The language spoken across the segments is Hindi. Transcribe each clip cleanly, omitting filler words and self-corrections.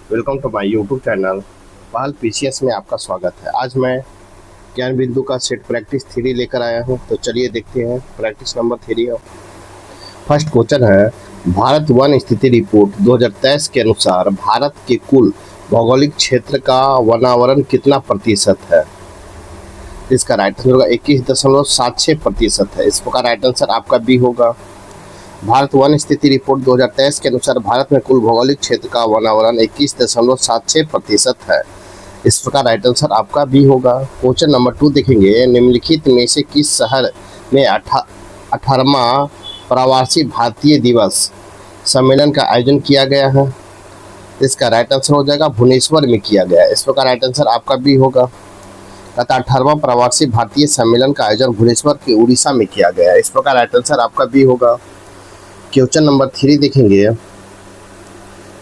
Welcome to my YouTube channel Pahal PCS में आपका स्वागत है। आज मैं ज्ञान बिंदु का सेट प्रैक्टिस थ्री लेकर आया हूं, तो चलिए देखते हैं practice number three. First question है, भारत वन स्थिति रिपोर्ट 2023 के अनुसार भारत के कुल भौगोलिक क्षेत्र का वनावरण कितना प्रतिशत है। इसका राइट आंसर होगा 21.76% है। इस प्रकार राइट आंसर आपका बी होगा। भारत वन स्थिति रिपोर्ट 2023 के अनुसार भारत में कुल भौगोलिक क्षेत्र का वनावरण 21.76% है। इस प्रकार राइट आंसर आपका बी होगा। क्वेश्चन नंबर 2 देखेंगे, निम्नलिखित में से किस शहर में 18वां प्रवासी भारतीय दिवस सम्मेलन का आयोजन किया गया है। इसका राइट आंसर हो जाएगा भुवनेश्वर में किया गया है। इस प्रकार राइट आंसर आपका बी होगा। तथा 18वां प्रवासी भारतीय सम्मेलन का आयोजन भुवनेश्वर के उड़ीसा में किया गया है। इस प्रकार राइट आंसर आपका बी होगा। क्वेश्चन नंबर 3 देखेंगे,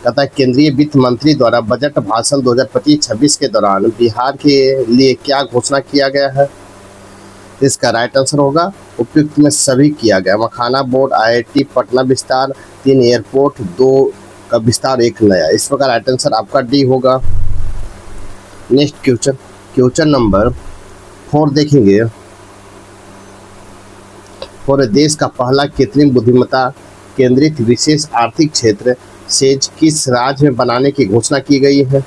कहता है केंद्रीय वित्त मंत्री द्वारा बजट भाषण 2025-26 के दौरान बिहार के लिए क्या घोषणा किया गया है। इसका राइट आंसर होगा उपयुक्त में सभी किया गया। मखाना बोर्ड, आईआईटी पटना विस्तार, 3 एयरपोर्ट, 2 का विस्तार, 1 नया। इस प्रकार राइट आंसर आपका डी होगा। नेक्स्ट क्वेश्चन नंबर 4 देखेंगे, और देश का पहला कृत्रिम बुद्धिमत्ता केंद्रित विशेष आर्थिक क्षेत्र सेज किस राज्य में बनाने की घोषणा की गई है।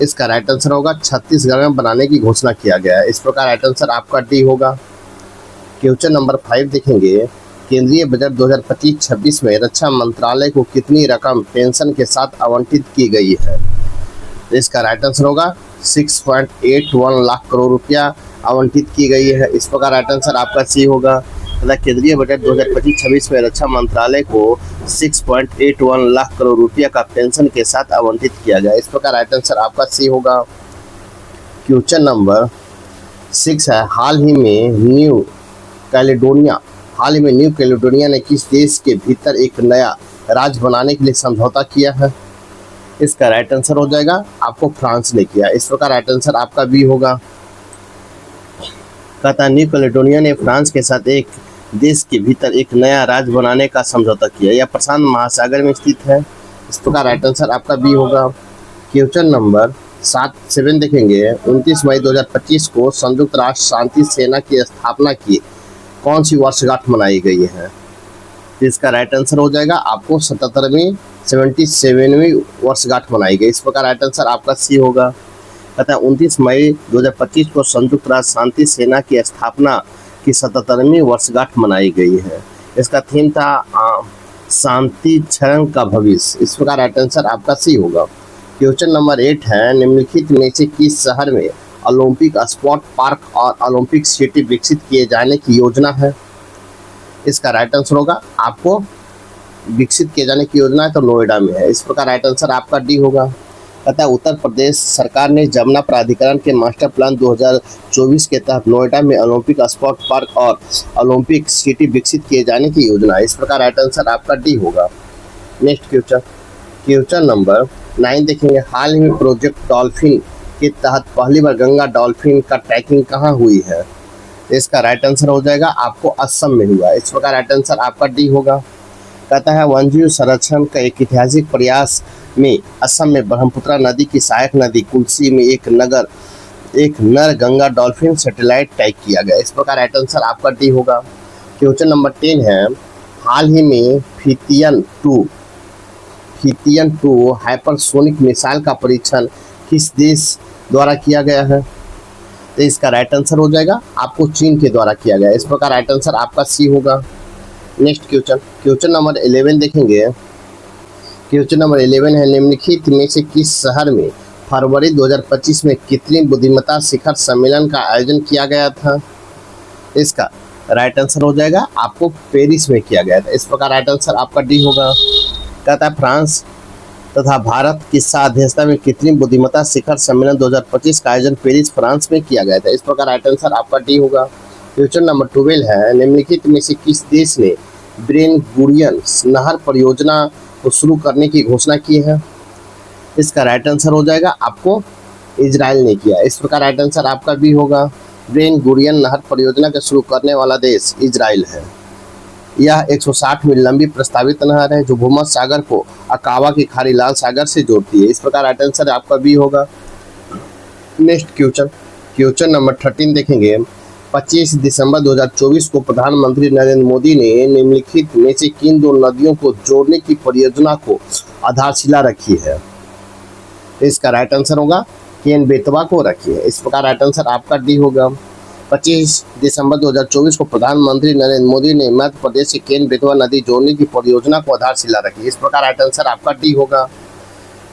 इसका राइट आंसर होगा छत्तीसगढ़ में बनाने की घोषणा किया गया है। इस प्रकार राइट आंसर आपका डी होगा। क्वेश्चन नंबर 5 देखेंगे, केंद्रीय बजट 2025-26 में रक्षा मंत्रालय को कितनी रकम पेंशन के साथ आवंटित की गई है। इसका राइट आंसर होगा 6.81 लाख करोड़ रुपया आवंटित की गई है। इस प्रकार राइट आंसर आपका सी होगा। तथा केंद्रीय बजट 2025-26 में रक्षा मंत्रालय को 6.81 लाख करोड़ रुपया का पेंशन के साथ आवंटित किया गया। इस प्रकार राइट आंसर आपका सी होगा। क्वेश्चन नंबर 6 है, हाल ही में न्यू कैलेडोनिया ने किस देश के भीतर एक नया राज्य बनाने के लिए समझौता किया है। इसका राइट आंसर हो जाएगा आपको फ्रांस ने किया। इस प्रकार राइट आंसर आपका बी होगा। कहता न्यू कैलेडोनिया ने फ्रांस के साथ एक देश के भीतर एक नया राज्य बनाने का समझौता किया। यह प्रशांत महासागर में स्थित है। इस प्रकार राइट आंसर आपका बी होगा। क्वेश्चन नंबर 7 देखेंगे, 29 मई 2025 को संयुक्त राष्ट्र शांति सेना की स्थापना की कौन सी वर्षगांठ मनाई गई है। इसका राइट आंसर हो जाएगा आपको 77वीं वर्षगांठ मनाई गई। इस प्रकार राइट आंसर आपका सी होगा। कहता है 29 मई 2025 को संयुक्त राष्ट्र शांति सेना की स्थापना की 77वीं वर्षगांठ मनाई गई है। इसका थीम था शांति क्षण का भविष्य। इस प्रकार राइट आंसर आपका सी होगा। क्वेश्चन नंबर 8 है, निम्नलिखित में से किस शहर में ओलंपिक स्पोर्ट पार्क और ओलंपिक सिटी विकसित किए जाने की योजना है। इसका राइट आंसर होगा आपको विकसित किए जाने की योजना है तो नोएडा में है। इस प्रकार राइट आंसर आपका डी होगा। अतः उत्तर प्रदेश सरकार ने जमुना प्राधिकरण के मास्टर प्लान 2024 के तहत नोएडा में ओलंपिक स्पोर्ट पार्क और ओलंपिक सिटी विकसित किए जाने की योजना है। इस प्रकार राइट आंसर आपका डी होगा। नेक्स्ट क्वेश्चन नंबर 9 देखेंगे, हाल ही में प्रोजेक्ट डॉल्फिन के तहत पहली बार गंगा डॉल्फिन का ट्रैकिंग कहाँ हुई है। इसका राइट आंसर हो जाएगा आपको असम में हुआ। इस प्रकार राइट आंसर आपका डी होगा। कहता है वन्यजीव संरक्षण का एक ऐतिहासिक प्रयास में असम में ब्रह्मपुत्र नदी की सहायक नदी कुल्सी में एक नर गंगा डॉल्फिन सैटेलाइट टैग किया गया। इस प्रकार राइट आंसर आपका डी होगा। क्वेश्चन नंबर 10 है, हाल ही में फितियन 2 हाइपरसोनिक मिसाइल का परीक्षण किस देश द्वारा किया गया है। तो इसका राइट आंसर हो जाएगा आपको चीन के द्वारा किया गया। इस प्रकार राइट आंसर आपका सी होगा। नेक्स्ट क्वेश्चन नंबर 11 देखेंगे। क्वेश्चन नंबर 11 है, निम्नलिखित में से किस शहर में फरवरी 2025 में कृत्रिम बुद्धिमत्ता शिखर सम्मेलन का आयोजन किया गया था। इसका राइट आंसर हो जाएगा आपको पेरिस में किया गया था। इस प्रकार राइट आंसर आपका डी होगा। कहता है फ्रांस तथा भारत की साध्यक्षता में कृत्रिम बुद्धिमत्ता शिखर सम्मेलन 2025 का आयोजन पेरिस फ्रांस में किया गया था। इस प्रकार राइट आंसर आपका डी होगा। क्वेश्चन नंबर 12 है, निम्नलिखित में से किस देश ने बेन गुरियन नहर परियोजना को शुरू करने की घोषणा की है। इसका राइट आंसर हो जाएगा आपको इजराइल ने किया। इस प्रकार राइट आंसर आपका भी होगा। बेन गुरियन नहर परियोजना के शुरू करने वाला देश इजराइल है। यह 160 मील लंबी प्रस्तावित नहर है जो भूमध्य सागर को अकावा की खाड़ी लाल सागर से जोड़ती है। इस प्रकार राइट आंसर आपका बी होगा। नेक्स्ट क्वेश्चन नंबर 13 देखेंगे। 25 दिसंबर 2024 को प्रधानमंत्री नरेंद्र मोदी ने निम्नलिखित में से किन दो नदियों को जोड़ने की परियोजना को आधारशिला रखी है? इसका राइट आंसर होगा केन बेतवा को रखी है। इस प्रकार राइट आंसर आपका डी होगा। 25 दिसंबर 2024 को प्रधानमंत्री नरेंद्र मोदी ने मध्य प्रदेश से केन बेतवा नदी जोड़ने की परियोजना को आधारशिला रखी। इस प्रकार राइट आंसर आपका डी होगा।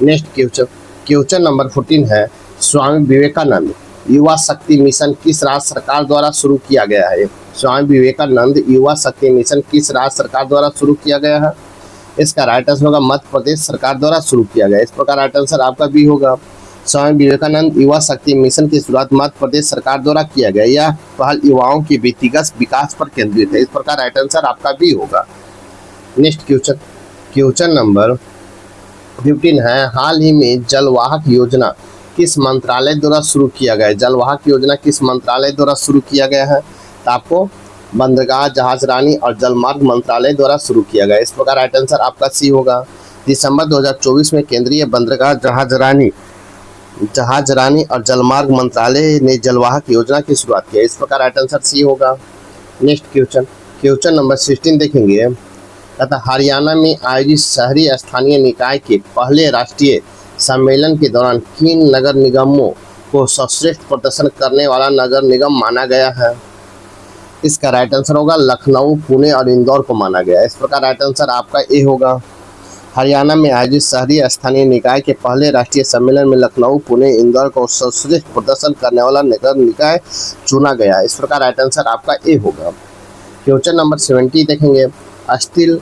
नेक्स्ट क्वेश्चन नंबर 14 है। स्वामी विवेकानंद युवा शक्ति मिशन किस राज्य सरकार द्वारा शुरू किया गया है? स्वामी विवेकानंद युवा शक्ति मिशन किस राज्य सरकार द्वारा शुरू किया गया है? इसका राइट आंसर होगा मध्य प्रदेश सरकार द्वारा शुरू किया गया। इस प्रकार राइट आंसर आपका बी होगा। स्वामी विवेकानंद युवा शक्ति मिशन की शुरुआत मध्य प्रदेश सरकार द्वारा किया गया। यह पहल युवाओं के व्यक्तिगत विकास पर केंद्रित है। इस प्रकार राइट आंसर आपका बी होगा। नेक्स्ट क्वेश्चन नंबर 15 है। हाल ही में जलवाहक योजना किस मंत्रालय द्वारा शुरू किया गया है? जलवाहक योजना किस मंत्रालय द्वारा शुरू किया गया है? तो आपको बंदरगाह, जहाजरानी और जलमार्ग मंत्रालय द्वारा शुरू किया गया। इस प्रकार राइट आंसर आपका सी होगा। दिसंबर 2024 में केंद्रीय बंदरगाह, जहाजरानी और जलमार्ग मंत्रालय ने जलवाहक योजना की शुरुआत की। इस प्रकार राइट आंसर सी होगा। नेक्स्ट क्वेश्चन नंबर 16 देखेंगे। तथा हरियाणा में आयोजित शहरी स्थानीय निकाय के पहले राष्ट्रीय सम्मेलन के दौरान किन नगर निगमों को सर्वश्रेष्ठ प्रदर्शन करने वाला नगर निगम माना गया है? इसका राइट आंसर होगा लखनऊ, पुणे और इंदौर को माना गया। इस प्रकार राइट आंसर आपका ए होगा। हरियाणा में आयोजित शहरी स्थानीय निकाय के पहले राष्ट्रीय सम्मेलन में लखनऊ, पुणे, इंदौर को सर्वश्रेष्ठ प्रदर्शन करने वाला नगर निकाय चुना गया। इस प्रकार राइट आंसर आपका ए होगा। क्वेश्चन नंबर 70 देखेंगे। Steel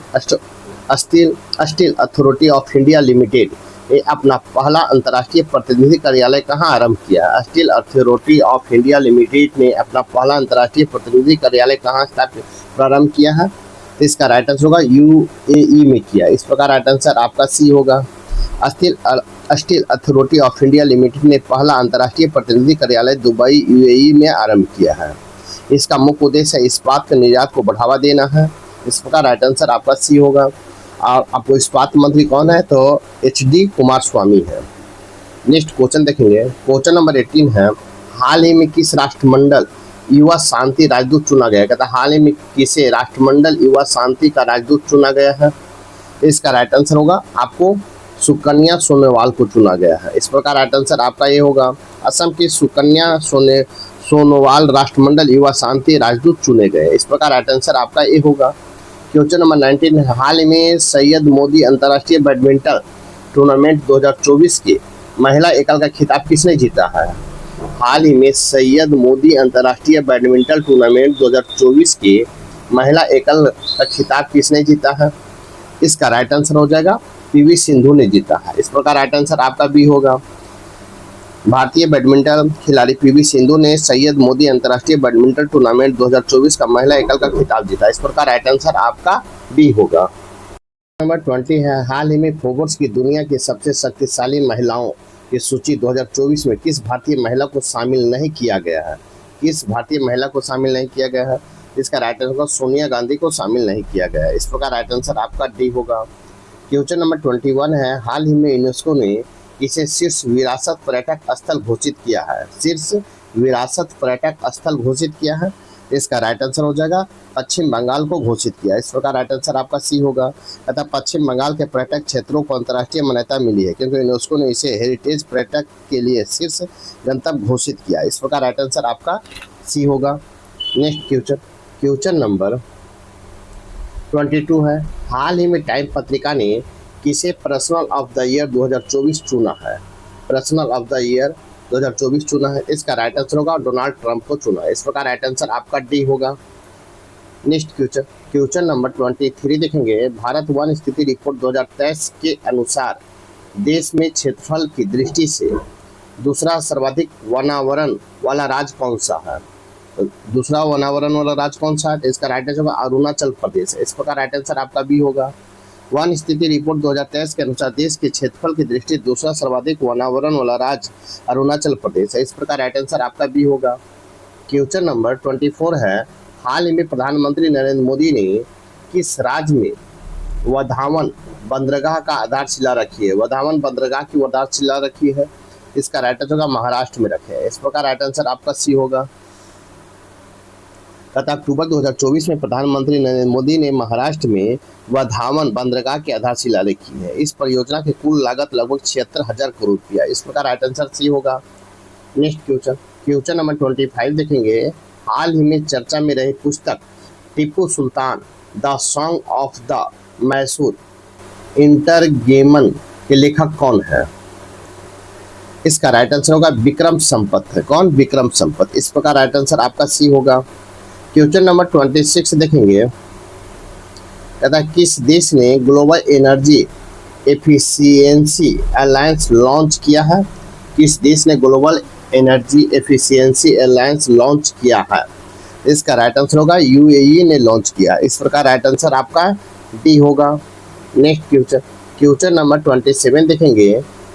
authority of India limited ने अपना पहला अंतर्राष्ट्रीय प्रतिनिधि कार्यालय कहाँ आरंभ किया? Steel authority of India limited ने अपना पहला अंतर्राष्ट्रीय प्रतिनिधि कार्यालय कहाँ प्रारंभ किया है? इसका राइट आंसर होगा यूएई में किया। इस प्रकार राइट आंसर आपका सी होगा। Steel authority of India limited ने पहला अंतर्राष्ट्रीय प्रतिनिधि कार्यालय दुबई, यूएई में आरंभ किया है। इसका मुख्य उद्देश्य इस्पात के निर्यात को बढ़ावा देना है। इस प्रकार राइट आंसर आपका सी होगा। और आपको इस्पात मंत्री कौन है? तो HD कुमारस्वामी है। नेक्स्ट क्वेश्चन देखेंगे। क्वेश्चन नंबर 18 है। हाल ही में किस राष्ट्रमंडल युवा शांति राजदूत चुना गया? कहता हाल ही में किसे राष्ट्रमंडल युवा शांति का राजदूत चुना गया है? इसका राइट आंसर होगा आपको सुकन्या सोनोवाल को चुना गया है। इस प्रकार राइट आंसर आपका ये होगा। असम की सुकन्या सोनोवाल राष्ट्रमंडल युवा शांति राजदूत चुने गए। इस प्रकार राइट आंसर आपका ये होगा। क्वेश्चन नंबर 19 है। हाल ही में सैयद मोदी अंतर्राष्ट्रीय बैडमिंटन टूर्नामेंट 2024 के महिला एकल का खिताब किसने जीता है? हाल ही में सैयद मोदी अंतर्राष्ट्रीय बैडमिंटन टूर्नामेंट 2024 के महिला एकल का खिताब किसने जीता है? इसका राइट आंसर हो जाएगा PV सिंधु ने जीता है। इस प्रकार राइट आंसर आपका बी होगा। भारतीय बैडमिंटन खिलाड़ी PV सिंधु ने सैयद मोदी अंतर्राष्ट्रीय बैडमिंटन टूर्नामेंट 2024 का महिला एकल का खिताब जीता। इस प्रकार राइट आंसर आपका बी होगा। नंबर 20 है। हाल ही में फोर्ब्स की दुनिया की सबसे शक्तिशाली महिलाओं की सूची 2024 में किस भारतीय महिला को शामिल नहीं किया गया है? किस भारतीय महिला को शामिल नहीं किया गया है? इसका राइट आंसर होगा सोनिया गांधी को शामिल नहीं किया गया है। इस प्रकार राइट आंसर आपका डी होगा। क्वेश्चन नंबर 21 है। हाल ही में यूनेस्को ने इसे शीर्ष विरासत पर्यटक स्थल घोषित किया है? शीर्ष विरासत पर्यटक स्थल घोषित किया है। इसका राइट आंसर हो जाएगा पश्चिम बंगाल को घोषित किया। इस प्रकार राइट आंसर आपका सी होगा। तथा पश्चिम बंगाल के पर्यटक क्षेत्रों को अंतर्राष्ट्रीय मान्यता मिली है क्योंकि यूनेस्को ने इसे हेरिटेज पर्यटक के लिए शीर्ष गंतव्य घोषित किया। इस प्रकार राइट आंसर आपका सी होगा। नेक्स्ट क्वेश्चन नंबर 22 है। हाल ही में टाइम पत्रिका ने किसे पर्सनल ऑफ द ईयर 2024 चुना है? पर्सनल ऑफ द ईयर 2024 चुना है। इसका राइट आंसर होगा डोनाल्ड ट्रंप को चुना है। इस प्रकार राइट आंसर आपका डी होगा। नेक्स्ट क्वेश्चन नंबर 23 देखेंगे। भारत वन स्थिति रिपोर्ट 2023 के अनुसार देश में क्षेत्रफल की दृष्टि से दूसरा सर्वाधिक वनावरण वाला राज्य कौन सा है? दूसरा वनावरण वाला राज्य कौन सा है? इसका राइट आंसर होगा अरुणाचल प्रदेश है। इस प्रकार राइट आंसर आपका बी होगा। वन स्थिति रिपोर्ट 2023 के अनुसार देश के क्षेत्रफल की दृष्टि दूसरा सर्वाधिक वनावरण वाला राज्य अरुणाचल प्रदेश है। इस प्रकार राइट आंसर आपका बी होगा। क्वेश्चन नंबर 24 है। हाल ही में प्रधानमंत्री नरेंद्र मोदी ने किस राज्य में वधावन बंदरगाह का आधारशिला रखी है। वधावन बंदरगाह की आधारशिला रखी है। इसका राइट आंसर होगा महाराष्ट्र में रखे है। इस प्रकार राइट आंसर आपका सी होगा। गत अक्टूबर 2024 में प्रधानमंत्री नरेंद्र मोदी ने महाराष्ट्र में वधावन बंदरगाह की आधारशिला रखी है। इस परियोजना की कुल लागत लगभग 76,000 करोड़ रुपया। इस प्रकार राइट आंसर सी होगा। नेक्स्ट क्वेश्चन नंबर 25 देखेंगे। हाल ही में चर्चा में रही पुस्तक Tipu Sultan the song of the Mysore interregnum के लेखक कौन है? इसका राइट आंसर होगा विक्रम संपत है। कौन? विक्रम संपत। इस प्रकार राइट आंसर आपका सी होगा। क्वेश्चन नंबर 26 देखेंगे। कहता है किस देश ने global energy efficiency alliance launch किया है? किस देश ने global energy efficiency alliance launch किया है? इसका राइट आंसर होगा यूएई ने लॉन्च किया। इस प्रकार राइट आंसर आपका डी होगा। नेक्स्ट क्वेश्चन नंबर 27 देखेंगे।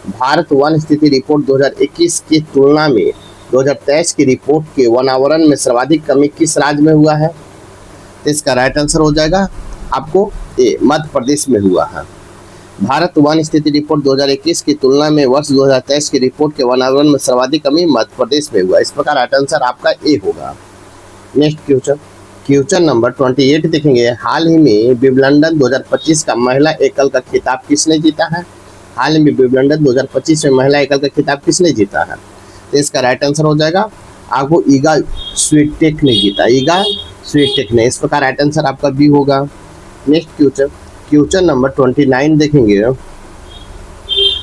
भारत वन स्थिति रिपोर्ट 2021 की तुलना में 2023 की रिपोर्ट के वनावरण में सर्वाधिक कमी किस राज्य में हुआ है? तो इसका राइट आंसर हो जाएगा आपको ए, मध्य प्रदेश में हुआ है। भारत वन स्थिति रिपोर्ट 2021 की तुलना में वर्ष 2023 की रिपोर्ट के वनावरण में सर्वाधिक कमी मध्य प्रदेश में हुआ। इस प्रकार राइट आंसर आपका ए होगा। नेक्स्ट क्वेश्चन नंबर 28 देखेंगे। हाल ही में विंबलडन 2025 का महिला एकल का खिताब किसने जीता है? हाल ही में विंबलडन 2025 में महिला एकल का खिताब किसने जीता है? तो इसका राइट आंसर हो जाएगा आपको ईगा स्वीटेक ने जीता। ईगा स्वीटेक ने। इस प्रकार राइट आंसर आपका बी होगा। नेक्स्ट क्वेश्चन नंबर 29 देखेंगे।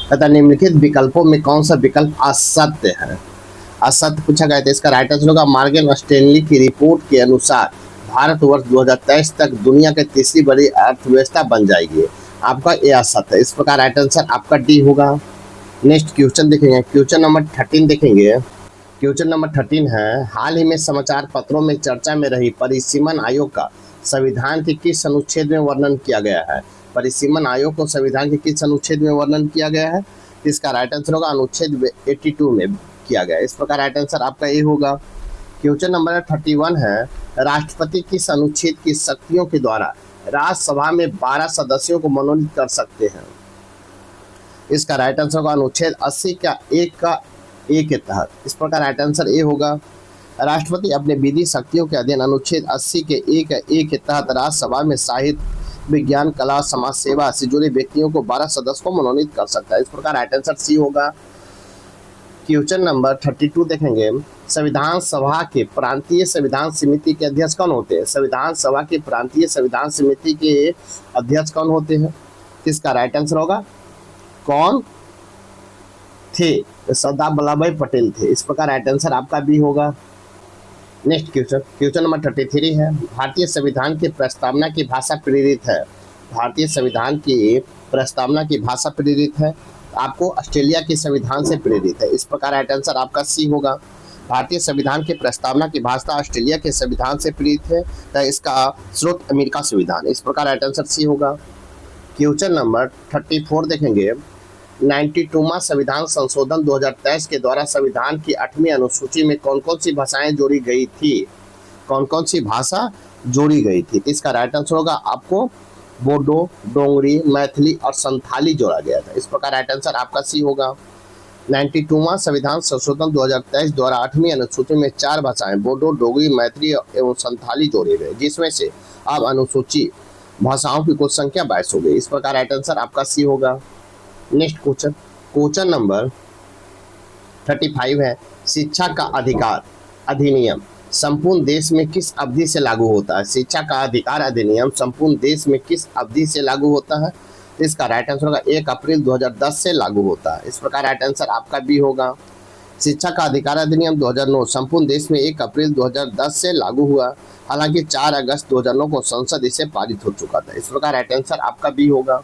तथा निम्नलिखित विकल्पों में कौन सा विकल्प असत्य है? असत्य पूछा गया था। इसका राइट आंसर होगा मॉर्गन स्टैनली की रिपोर्ट के अनुसार भारत वर्ष 2023 तक दुनिया की तीसरी बड़ी अर्थव्यवस्था बन जाएगी। आपका ये असत्य है। इस प्रकार राइट आंसर आपका डी होगा। नेक्स्ट क्वेश्चन देखेंगे। क्वेश्चन नंबर 13 देखेंगे। क्वेश्चन नंबर 13 है। हाल ही में समाचार पत्रों में चर्चा में रही परिसीमन आयोग का संविधान के किस अनुच्छेद में वर्णन किया गया है? परिसीमन आयोग को संविधान के किस अनुच्छेद में वर्णन किया गया है? इसका राइट आंसर होगा अनुच्छेद 82 में किया गया। इस प्रकार राइट आंसर आपका ये होगा। क्वेश्चन नंबर 31 है। राष्ट्रपति किस अनुच्छेद की शक्तियों के द्वारा राज्यसभा में 12 सदस्यों को मनोनीत कर सकते हैं? इसका राइट आंसर होगा अनुच्छेद 80 का ए के तहत। इस प्रकार राइट आंसर ए होगा। राष्ट्रपति अपने विधि शक्तियों के अधीन अनुच्छेद 80 के ए के तहत राज्यसभा में साहित्य, विज्ञान, कला, समाज सेवा से जुड़े व्यक्तियों को 12 सदस्य को मनोनीत कर सकता है। इस प्रकार राइट आंसर सी होगा। क्वेश्चन नंबर 32 देखेंगे। संविधान सभा के प्रांतीय संविधान समिति के अध्यक्ष कौन होते हैं? संविधान सभा के प्रांतीय संविधान समिति के अध्यक्ष कौन होते हैं? इसका राइट आंसर होगा कौन थे? सरदार वल्लभ भाई पटेल थे। इस प्रकार राइट आंसर आपका भी होगा। नेक्स्ट क्वेश्चन नंबर 33 है। भारतीय संविधान की प्रस्तावना की भाषा प्रेरित है। भारतीय संविधान की प्रस्तावना की भाषा प्रेरित है। आपको ऑस्ट्रेलिया के संविधान से प्रेरित है। इस प्रकार राइट आंसर आपका सी होगा। भारतीय संविधान की प्रस्तावना की भाषा ऑस्ट्रेलिया के संविधान से प्रेरित है, तो इसका स्रोत अमेरिका संविधान। इस प्रकार राइट आंसर सी होगा। क्वेश्चन नंबर 34 देखेंगे। 92वां संविधान संशोधन 2023 के द्वारा संविधान की 8वीं अनुसूची में कौन कौन सी भाषाएं जोड़ी गई थी? कौन कौन सी भाषा जोड़ी गई थी? इसका राइट आंसर होगा आपको बोडो, डोंगरी, मैथिली और संथाली जोड़ा गया था। इस प्रकार राइट आंसर आपका सी होगा। 92वां संविधान संशोधन 2023 द्वारा 8वीं अनुसूची में 4 भाषाएं बोडो, डोगरी, मैथिली एवं संथाली जोड़े गए, जिसमें से अब अनुसूची भाषाओं की कुल संख्या 22 हो गई। इस प्रकार राइट आंसर आपका सी होगा। नेक्स्ट क्वेश्चन नंबर 35 है। शिक्षा का अधिकार अधिनियम संपूर्ण देश में किस अवधि से लागू होता है? शिक्षा का अधिकार अधिनियम संपूर्ण देश में किस अवधि से लागू होता है? इसका राइट आंसर होगा 1 अप्रैल 2010 से लागू होता है। इस प्रकार राइट आंसर आपका भी होगा। शिक्षा का अधिकार अधिनियम 2009 संपूर्ण देश में 1 अप्रैल 2010 से लागू हुआ। हालांकि 4 अगस्त 2009 को संसद इसे पारित हो चुका था। इस प्रकार राइट आंसर आपका भी होगा।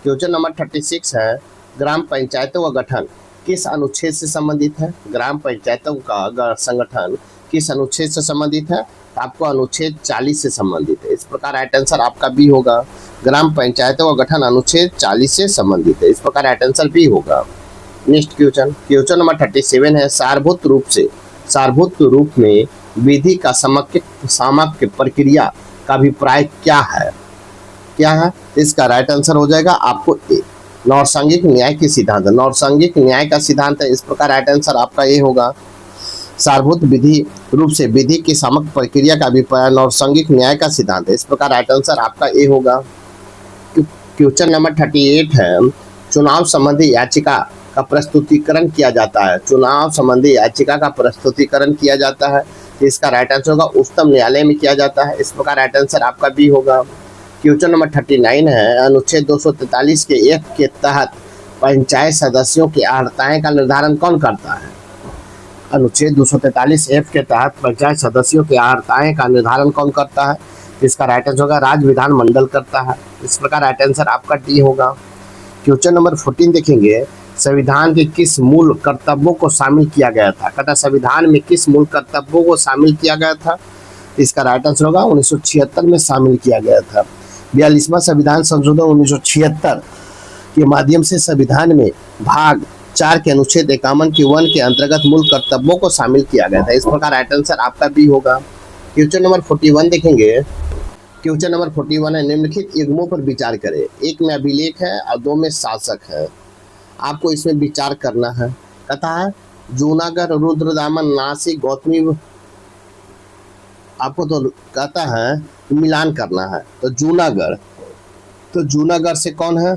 क्वेश्चन नंबर 36 है। ग्राम पंचायतों का गठन किस अनुच्छेद से संबंधित है? ग्राम पंचायतों का संगठन किस अनुच्छेद से संबंधित है? आपको अनुच्छेद 40 से संबंधित है। इस प्रकार राइट आंसर आपका भी होगा। ग्राम पंचायतों का गठन अनुच्छेद 40 से संबंधित है। इस प्रकार राइट आंसर भी होगा। नेक्स्ट क्वेश्चन नंबर 37 है। सारभूत रूप में विधि का समाप्य प्रक्रिया का अभिप्राय क्या है? क्या है? इसका राइट आंसर हो जाएगा आपको ए, नौसंगिक न्याय की सिद्धांत। नौसंगिक न्याय का सिद्धांत है, इस प्रकार राइट आंसर आपका ए होगा। सारभूत विधि रूप से विधि की समग्र प्रक्रिया का अभिप्राय नौसंगिक न्याय का सिद्धांत है, इस प्रकार राइट आंसर आपका ए होगा। क्वेश्चन नंबर 38 है, चुनाव संबंधी याचिका का प्रस्तुतिकरण किया जाता है। चुनाव संबंधी याचिका का प्रस्तुतिकरण किया जाता है, इसका राइट आंसर होगा उच्चतम न्यायालय में किया जाता है, इस प्रकार राइट आंसर आपका बी होगा। क्वेश्चन नंबर 39 है, अनुच्छेद 243 के एक के तहत पंचायत सदस्यों की अर्हताएं का निर्धारण कौन करता है? अनुच्छेद 243 एफ के तहत पंचायत सदस्यों की अर्हताएं का निर्धारण कौन करता है? इसका राइट आंसर होगा राज्य विधान मंडल करता है, इस प्रकार राइट आंसर आपका डी होगा। क्वेश्चन नंबर 14 देखेंगे, संविधान के किस मूल कर्तव्यों को शामिल किया गया था? कहता संविधान में किस मूल कर्तव्यों को शामिल किया गया था? इसका राइट आंसर होगा 1976 में शामिल किया गया था। 42वां संविधान संशोधन 1976 के माध्यम से संविधान में भाग 4 के अनुच्छेद 51 के 1 के अंतर्गत मूल कर्तव्यों को शामिल किया गया था, इस प्रकार राइट आंसर आपका बी होगा। क्वेश्चन नंबर 41 देखेंगे, क्वेश्चन नंबर 41 है, निम्नलिखित युग्मों पर विचार करें। एक में अभिलेख है और 2 में शासक है, आपको इसमें विचार करना है। कहता है जूनागढ़, रुद्रदामन, नासिक, गौतमी, आपको तो कहता है मिलान करना है। तो जूनागढ़ से कौन है?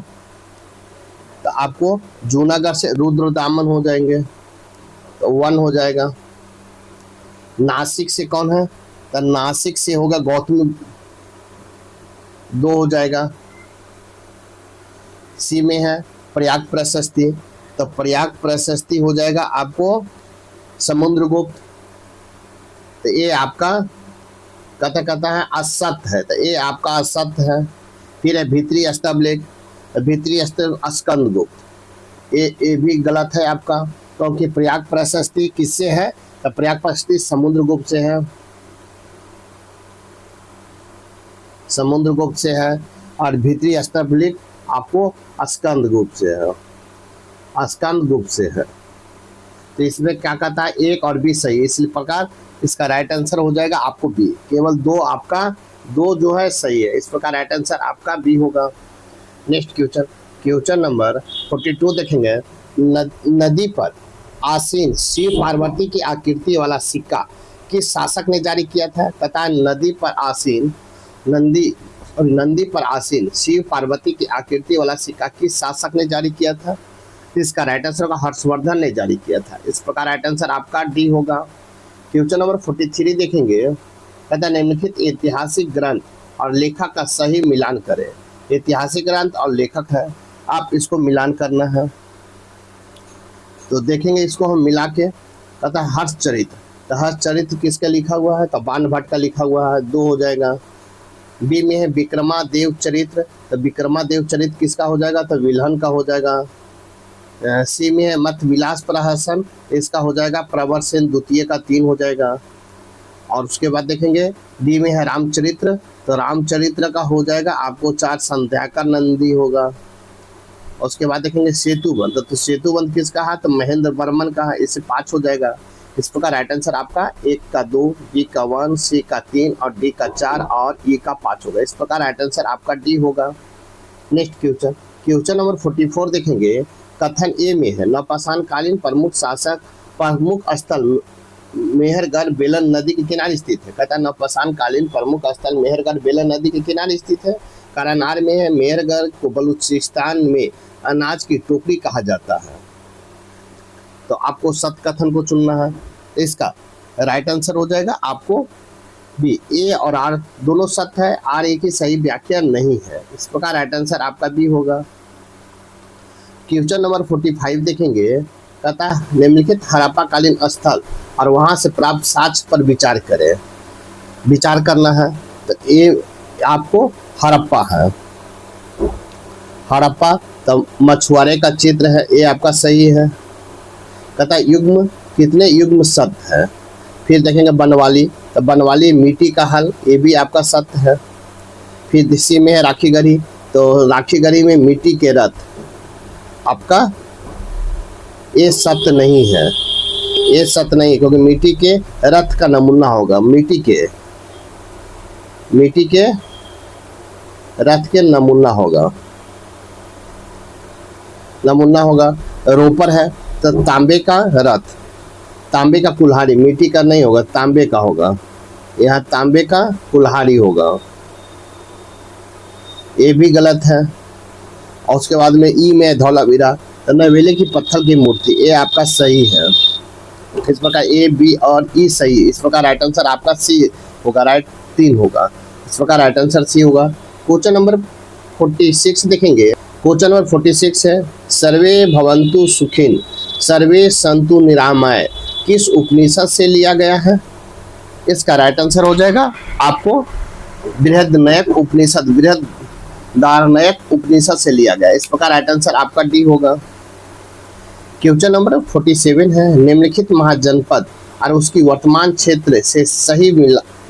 तो आपको जूनागढ़ से रुद्रदामन हो जाएंगे, तो 1 हो जाएगा। नासिक से कौन है? तो नासिक से होगा गौतमी, 2 हो जाएगा। सी में है प्रयाग प्रशस्ति, तो प्रयाग प्रशस्ति हो जाएगा आपको समुद्रगुप्त, तो ये आपका कहता है असत्य है, तो ये आपका असत्य है। फिर है भीतरी स्तंभलेख, भीतरी स्कंदगुप्त, ये भी गलत है आपका, क्योंकि प्रयाग प्रशस्ति किससे है? तो प्रयाग प्रशस्ति समुद्रगुप्त से है, समुद्रगुप्त से है। और भीतरी स्तंभलेख आपको स्कंदगुप्त से है, स्कंदगुप्त से है। तो इसमें क्या कहता है, एक और बी सही, इस प्रकार इसका राइट आंसर हो जाएगा आपको बी। केवल 2 आपका 2 जो है सही है, इस प्रकार राइट आंसर आपका बी होगा। नेक्स्ट क्वेश्चन नंबर 42 देखेंगे, नदी पर आसीन शिव पार्वती की आकृति वाला सिक्का किस शासक ने जारी किया था? तथा नदी पर आसीन शिव पार्वती की आकृति वाला सिक्का किस शासक ने जारी किया था? इसका राइट आंसर होगा हर्षवर्धन ने जारी किया था, इस प्रकार राइट आंसर आपका डी होगा। क्वेश्चन नंबर 43 देखेंगे, कहता निम्नलिखित ऐतिहासिक ग्रंथ और लेखक का सही मिलान करें। ऐतिहासिक ग्रंथ और लेखक है, आप इसको मिलान करना है, तो देखेंगे इसको हम मिला के। कहता है हर्षचरित्र, तो हर्षचरित्र किसका लिखा हुआ है? तो बाण भट्ट का लिखा हुआ है, 2 हो जाएगा। बी में है विक्रमादेव चरित्र, तो विक्रमादेव चरित्र किसका हो जाएगा? तो विल्हन का हो जाएगा। सी में है मत विलास प्रहसन, इसका हो जाएगा प्रवर सेन द्वितीय का 3 हो जाएगा। और उसके बाद देखेंगे डी में है रामचरित्र, तो रामचरित्र का हो जाएगा आपको 4 संध्याकर नंदी होगा। उसके बाद देखेंगे सेतुबंध, तो सेतुबंध किसका है? तो महेंद्र वर्मन का है, इससे 5 हो जाएगा। इस प्रकार राइट आंसर आपका 1 का 2, बी का 1, सी का 3 और डी का 4 और ई का 5 होगा, इस प्रकार राइट आंसर आपका डी होगा। नेक्स्ट क्वेश्चन नंबर 44 देखेंगे, कथन ए में है नवपाषाण कालीन प्रमुख शासक प्रमुख स्थल मेहरगढ़ बेलन नदी के किनारे स्थित है। कहता है नवपाषाण कालीन प्रमुख स्थल मेहरगढ़ बेलन नदी के किनारे स्थित है। करानार में है मेहरगढ़ को बलूचिस्तान में अनाज की टोकरी कहा जाता है। तो आपको सत्य कथन को चुनना है, इसका राइट आंसर हो जाएगा आपको बी। ए और आर दोनों सत्य है, आर ए की सही व्याख्या नहीं है, इस प्रकार राइट आंसर आपका बी होगा। क्वेश्चन नंबर 45 देखेंगे, कहता है निम्नलिखित हड़प्पा कालीन स्थल और वहां से प्राप्त साक्ष्य पर विचार करें। विचार करना है, तो ये आपको हड़प्पा है, हड़प्पा तो मछुआरे का चित्र है, ये आपका सही है। कहता है युग्म कितने युग्म सत्य है। फिर देखेंगे बनवाली, तो बनवाली मिट्टी का हल, ये भी आपका सत्य है। फिर दिशा में है राखीगढ़ी, तो राखीगढ़ी में मिट्टी के रथ, आपका ये सत्य नहीं है, ये सत्य नहीं, क्योंकि मिट्टी के रथ का नमूना होगा, मिट्टी के रथ के नमूना होगा, नमूना होगा। रोपर है तो तांबे का रथ, तांबे का कुल्हाड़ी, मिट्टी का नहीं होगा, तांबे का होगा। यहाँ तांबे का कुल्हाड़ी होगा, ये भी गलत है। और उसके बाद में ई में धौलावीरा तो नवेले की पत्थर की मूर्ति, ये आपका सही है। इस प्रकार ए बी और ई सही। इस प्रकार राइट आंसर आपका सी होगा, राइट 3 होगा। इस प्रकार राइट आंसर सी होगा। क्वेश्चन नंबर 46 देखेंगे। क्वेश्चन नंबर 46 है सर्वे भवन्तु सुखिन सर्वे सन्तु निरामय किस उपनिषद से लिया गया है? इसका राइट आंसर हो जाएगा आपको बृहदारण्यक उपनिषद, बृहदारण्यक उपनिषद से लिया गया। इस प्रकार राइट आंसर आपका डी होगा। क्वेश्चन नंबर 47 है निम्नलिखित महाजनपद और उसकी वर्तमान क्षेत्र से सही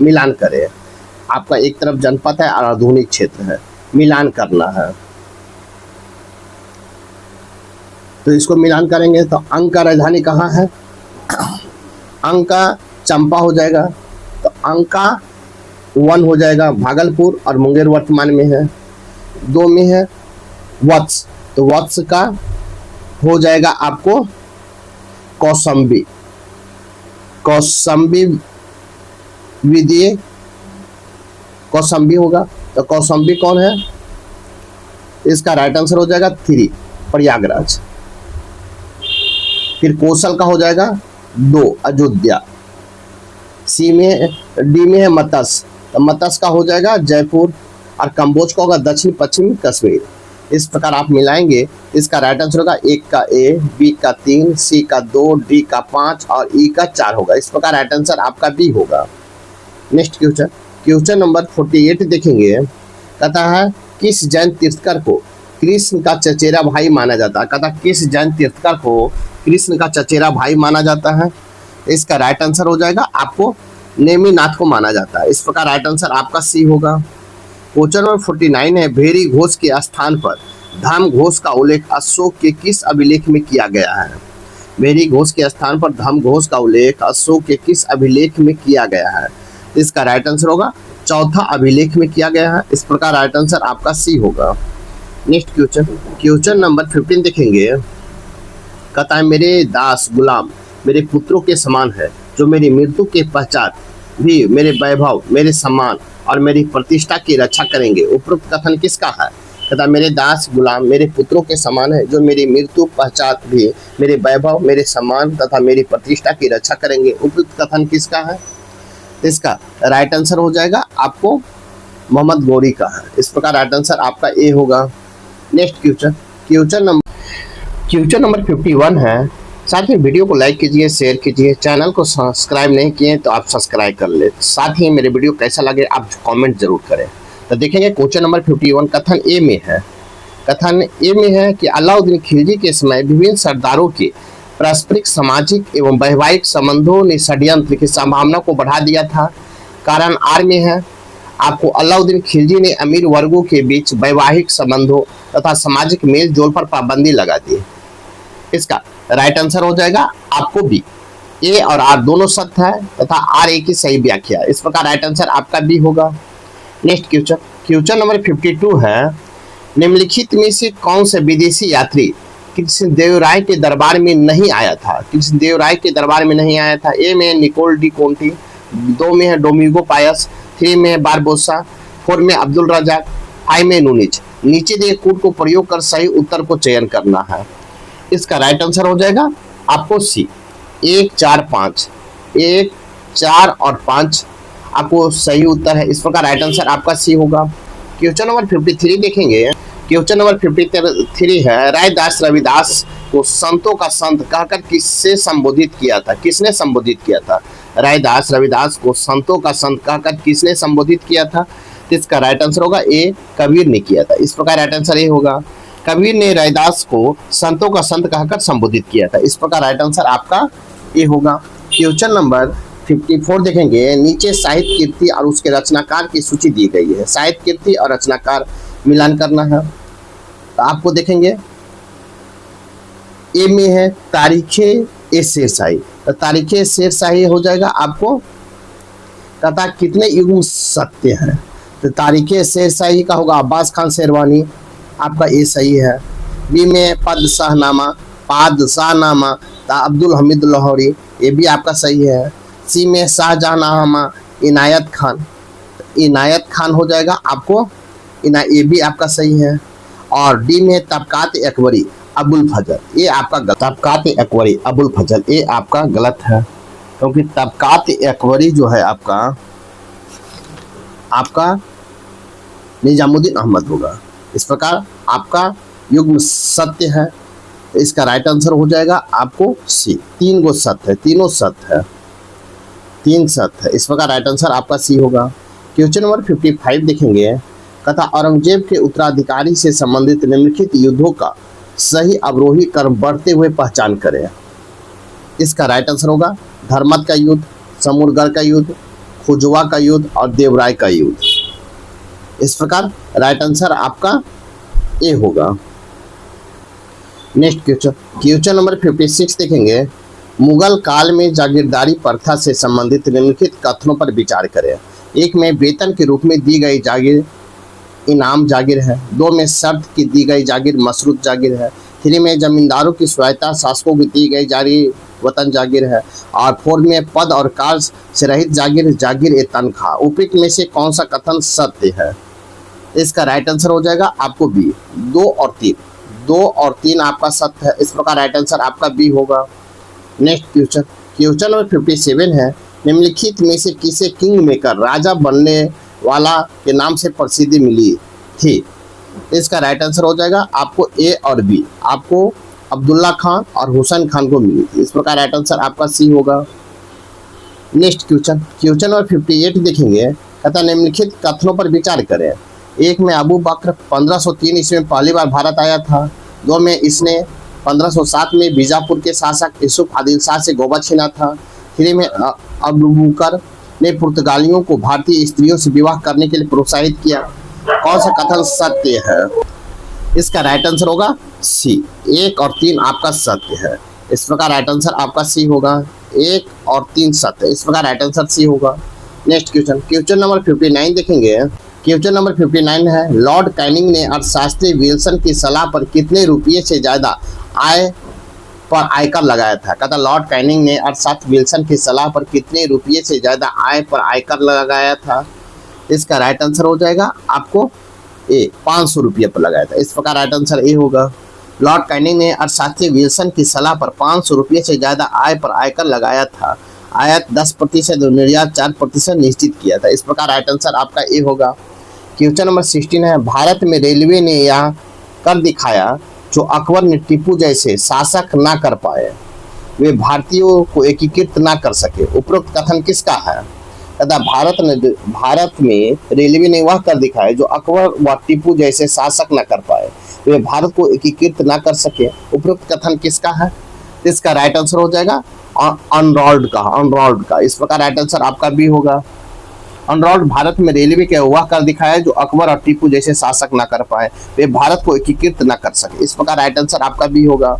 मिलान करें। आपका एक तरफ जनपद है और आधुनिक क्षेत्र है, मिलान करना है। तो इसको मिलान करेंगे तो अंक का राजधानी कहाँ है? अंक का चंपा हो जाएगा, तो अंक का 1 हो जाएगा भागलपुर और मुंगेर वर्तमान में है। 2 में है वत्स, तो वत्स का हो जाएगा आपको कौसंबी, कौसंबी विदीय, कौसंबी होगा। तो कौसंबी कौन है? इसका राइट आंसर हो जाएगा 3 प्रयागराज। फिर कौशल का हो जाएगा 2 अयोध्या। सी में डी में है मत्स्य, तो मत्स्य का हो जाएगा जयपुर और कंबोज का होगा दक्षिण पश्चिमी कश्मीर। इस प्रकार आप मिलाएंगे, इसका राइट आंसर होगा 1 का ए, बी का 3, सी का 2, डी का 5 और ई का 4 होगा। इस प्रकार राइट आंसर आपका बी होगा। नेक्स्ट क्वेश्चन, क्वेश्चन नंबर 48 देखेंगे। कहता है किस जैन तीर्थकर को कृष्ण का चचेरा भाई माना जाता है? कहता किस जैन तीर्थकर को कृष्ण का चचेरा भाई माना जाता है? इसका राइट आंसर हो जाएगा आपको नेमिनाथ को माना जाता है। इस प्रकार राइट आंसर आपका सी होगा। क्वेश्चन नंबर 49 है भेरी घोष के स्थान पर धर्म घोष का उल्लेख अशोक के किस अभिलेख में किया गया है? भेरी घोष के स्थान पर धर्म घोष का उल्लेख अशोक के किस अभिलेख में किया गया है? इसका राइट आंसर होगा चौथा अभिलेख में किया गया है। इस प्रकार राइट आंसर आपका सी होगा। नेक्स्ट क्वेश्चन, क्वेश्चन नंबर 15 देखेंगे। कहता है मेरे दास गुलाम मेरे पुत्रों के समान है जो मेरी मृत्यु के पश्चात भी मेरे वैभव, मेरे सम्मान और मेरी प्रतिष्ठा की रक्षा करेंगे। उपरोक्त कथन किसका है? कहता मेरे दास गुलाम मेरे पुत्रों के समान है जो मेरी मृत्यु पश्चात भी मेरे वैभव, मेरे सम्मान तथा मेरी प्रतिष्ठा की रक्षा करेंगे। उपरोक्त कथन किसका है? इसका राइट आंसर हो जाएगा आपको मोहम्मद गौरी का है। इस प्रकार राइट आंसर आपका ए होगा। नेक्स्ट क्वेश्चन, क्वेश्चन नंबर 51 है। साथ ही वीडियो को लाइक कीजिए, शेयर कीजिए, चैनल को सब्सक्राइब नहीं किए तो आप सब्सक्राइब कर ले। साथ ही मेरे वीडियो कैसा लगे आप कमेंट जरूर करें। तो देखेंगे क्वेश्चन नंबर 51 कथन ए में है। कथन ए में है कि अलाउद्दीन खिलजी के समय विभिन्न सरदारों के पारस्परिक सामाजिक एवं वैवाहिक संबंधों ने षड्यंत्र की संभावना को बढ़ा दिया था। कारण आर में है आपको अलाउद्दीन खिलजी ने अमीर वर्गों के बीच वैवाहिक संबंधों तथा सामाजिक मेल जोल पर पाबंदी लगा दी। इसका राइट आंसर हो जाएगा आपको बी। ए और आर दोनों सत्य है तथा आर ए की सही व्याख्या है। इस प्रकार राइट आंसर आपका बी होगा। नेक्स्ट क्वेश्चन, क्वेश्चन नंबर 52 है निम्नलिखित में से कौन से विदेशी यात्री कृष्णदेव राय के दरबार में नहीं आया था? कृष्णदेव राय के दरबार में नहीं आया था। ए में है निकोल डी कोंटी, 2 में है डोमिंगो पायस, 3 में है बारबोसा, 4 में अब्दुल रजाक, 5 में नूनिज। नीचे दिए कूट को प्रयोग कर सही उत्तर को चयन करना है। इसका राइट आंसर हो जाएगा आपको सी 1, 4, 5। 1, 4 और 5 आपको सही उत्तर है। इस प्रकार राइट आंसर आपका सी होगा। क्वेश्चन नंबर 53 देखेंगे। क्वेश्चन नंबर 53 है रायदास रविदास को संतों का संत कहकर किससे संबोधित किया था? किसने संबोधित किया था? रायदास रविदास को संतों का संत कहकर किसने संबोधित किया था? इसका राइट आंसर होगा ए कबीर ने किया था। इस प्रकार राइट आंसर ए होगा। कबीर ने रैदास को संतों का संत कहकर संबोधित किया था। इस प्रकार राइट आंसर आपका ए होगा। क्वेश्चन नंबर 54 देखेंगे। नीचे साहित्य कीर्ति और उसके रचनाकार की सूची दी गई है। साहित्य कीर्ति और रचनाकार मिलान करना है। तो आपको देखेंगे ए में है तारीखे ए शेरशाही, तो तारीखे ए शेरशाही हो जाएगा आपको। कहता कितने युग सत्य है? तो तारीख शेरशाही का होगा अब्बास खान शेरवानी, आपका ए सही है। बी में पादशाहनामा अब्दुल हमीद लाहौरी, ये भी आपका सही है। सी में शाहजहांनामा इनायत खान हो जाएगा आपको, ये भी आपका सही है। और डी में तबकात अकबरी अबुल फजल, ये आपका तबकात अकबरी अबुल फजल, ये आपका गलत है, क्योंकि तबकात अकबरी जो है आपका निजामुद्दीन अहमद होगा। इस प्रकार आपका युग्म सत्य है, तो इसका राइट आंसर हो जाएगा आपको सी। 3 गो सत्य है, तीनों सत्य है, 3 सत्य है, इस प्रकार राइट आंसर आपका सी होगा। क्वेश्चन नंबर 55 देखेंगे, कथा औरंगजेब के उत्तराधिकारी से संबंधित निम्नलिखित युद्धों का सही अवरोही क्रम बढ़ते हुए पहचान करें। इसका राइट आंसर होगा धर्मत का युद्ध, समुरगढ़ का युद्ध, खुजवा का युद्ध और देवराय का युद्ध। इस प्रकार राइट आंसर आपका ए होगा। नेक्स्ट क्वेश्चन नंबर 56 देखेंगे, मुगल काल में जागीरदारी प्रथा से संबंधित निम्नलिखित कथनों पर विचार करें। 1 में वेतन के रूप में दी गई जागीर इनाम जागीर है। 2 में शर्त की दी गई जागीर मशरूत जागीर है। 3 में जमींदारों की स्वायत्ता शासकों की दी गई जागीर वतन जागीर है। और 4 में पद और कार्य से रहित जागीर ए तनख्वाह। उपयुक्त में से कौन सा कथन सत्य है? इसका राइट आंसर हो जाएगा आपको बी। 2 और 3 आपका सत्य है, इस प्रकार राइट आंसर आपका बी होगा। नेक्स्ट क्वेश्चन नंबर 57 है, निम्नलिखित में से किसे किंग मेकर राजा बनने वाला के नाम से प्रसिद्धि मिली थी? इसका राइट आंसर हो जाएगा आपको ए और बी। आपको अब्दुल्ला खान और हुसैन खान को मिली थी, इस प्रकार राइट आंसर आपका सी होगा। नेक्स्ट क्वेश्चन नंबर 58 देखेंगे, कहता निम्नलिखित कथनों पर विचार करें। 1 में अबू बकर 1503 ईस्वी में पहली बार भारत आया था। 2 में इसने 1507 में बीजापुर के शासक यूसुफ आदिल शाह से गोवा छीना था। 3 में अबू बकर ने पुर्तगालियों को भारतीय स्त्रियों से विवाह करने के लिए प्रोत्साहित किया। कौन सा कथन सत्य है? इसका राइट आंसर होगा सी। 1 और 3 आपका सत्य है, इस प्रकार राइट आंसर आपका सी होगा। 1 और 3 सत्य, इस प्रकार राइट आंसर सी होगा। नेक्स्ट क्वेश्चन नंबर 59 देखेंगे। क्वेश्चन नंबर 59 है, लॉर्ड कैनिंग ने अर्थशास्त्री विल्सन की सलाह पर कितने रुपये से ज्यादा आय पर आयकर लगाया था? कहता लॉर्ड कैनिंग ने अर्थशास्त्री विल्सन की सलाह पर कितने रुपये से ज्यादा आय पर आयकर लगाया था? इसका राइट आंसर हो जाएगा आपको ए, 500 रुपये पर लगाया था, इस प्रकार राइट आंसर ए होगा। लॉर्ड कैनिंग ने अर्थशास्त्री विल्सन की सलाह पर 500 रुपये से ज्यादा आय पर आयकर लगाया था। आयात 10% और निर्यात 4% निश्चित किया था, इस प्रकार राइट आंसर आपका ए होगा। क्वेश्चन नंबर 16 है, भारत में रेलवे ने यह कर दिखाया जो अकबर ने टीपू जैसे शासक ना कर पाए, वे भारतीयों को एकीकृत ना कर सके। उपरोक्त कथन किसका है? तथा भारत में रेलवे ने वह कर दिखाया जो अकबर व टीपू जैसे शासक न कर पाए, वे भारत को एकीकृत न कर सके। उपरोक्त कथन किसका है? इसका राइट आंसर हो जाएगा अनरोल्ड का, इस प्रकार राइट आंसर आपका भी होगा। अनरोल्ड भारत में रेलवे के वह कर दिखाया जो अकबर और टीपू जैसे शासक न कर पाए, वे भारत को एकीकृत न कर सके, इस प्रकार राइट आंसर आपका भी होगा।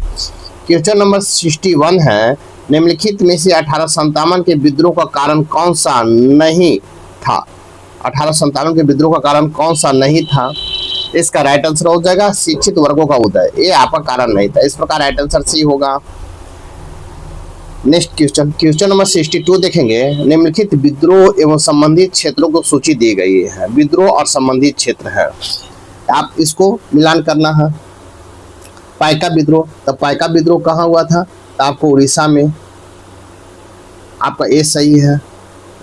क्वेश्चन नंबर 61 है, निम्नलिखित में से 1857 के विद्रोह का कारण कौन सा नहीं था? 1857 के विद्रोह का कारण कौन सा नहीं था? इसका राइट आंसर हो जाएगा शिक्षित वर्गों का उदय, ये आपका कारण नहीं था, इस प्रकार राइट आंसर सी होगा। नेक्स्ट क्वेश्चन नंबर 62 देखेंगे। निम्नलिखित विद्रोह एवं संबंधित क्षेत्रों को सूची दी गई है। विद्रोह और संबंधित क्षेत्र है, आप इसको मिलान करना है। पाइका विद्रोह, तो पाइका विद्रोह कहाँ हुआ था? तो आपको उड़ीसा में, आपका ए सही है।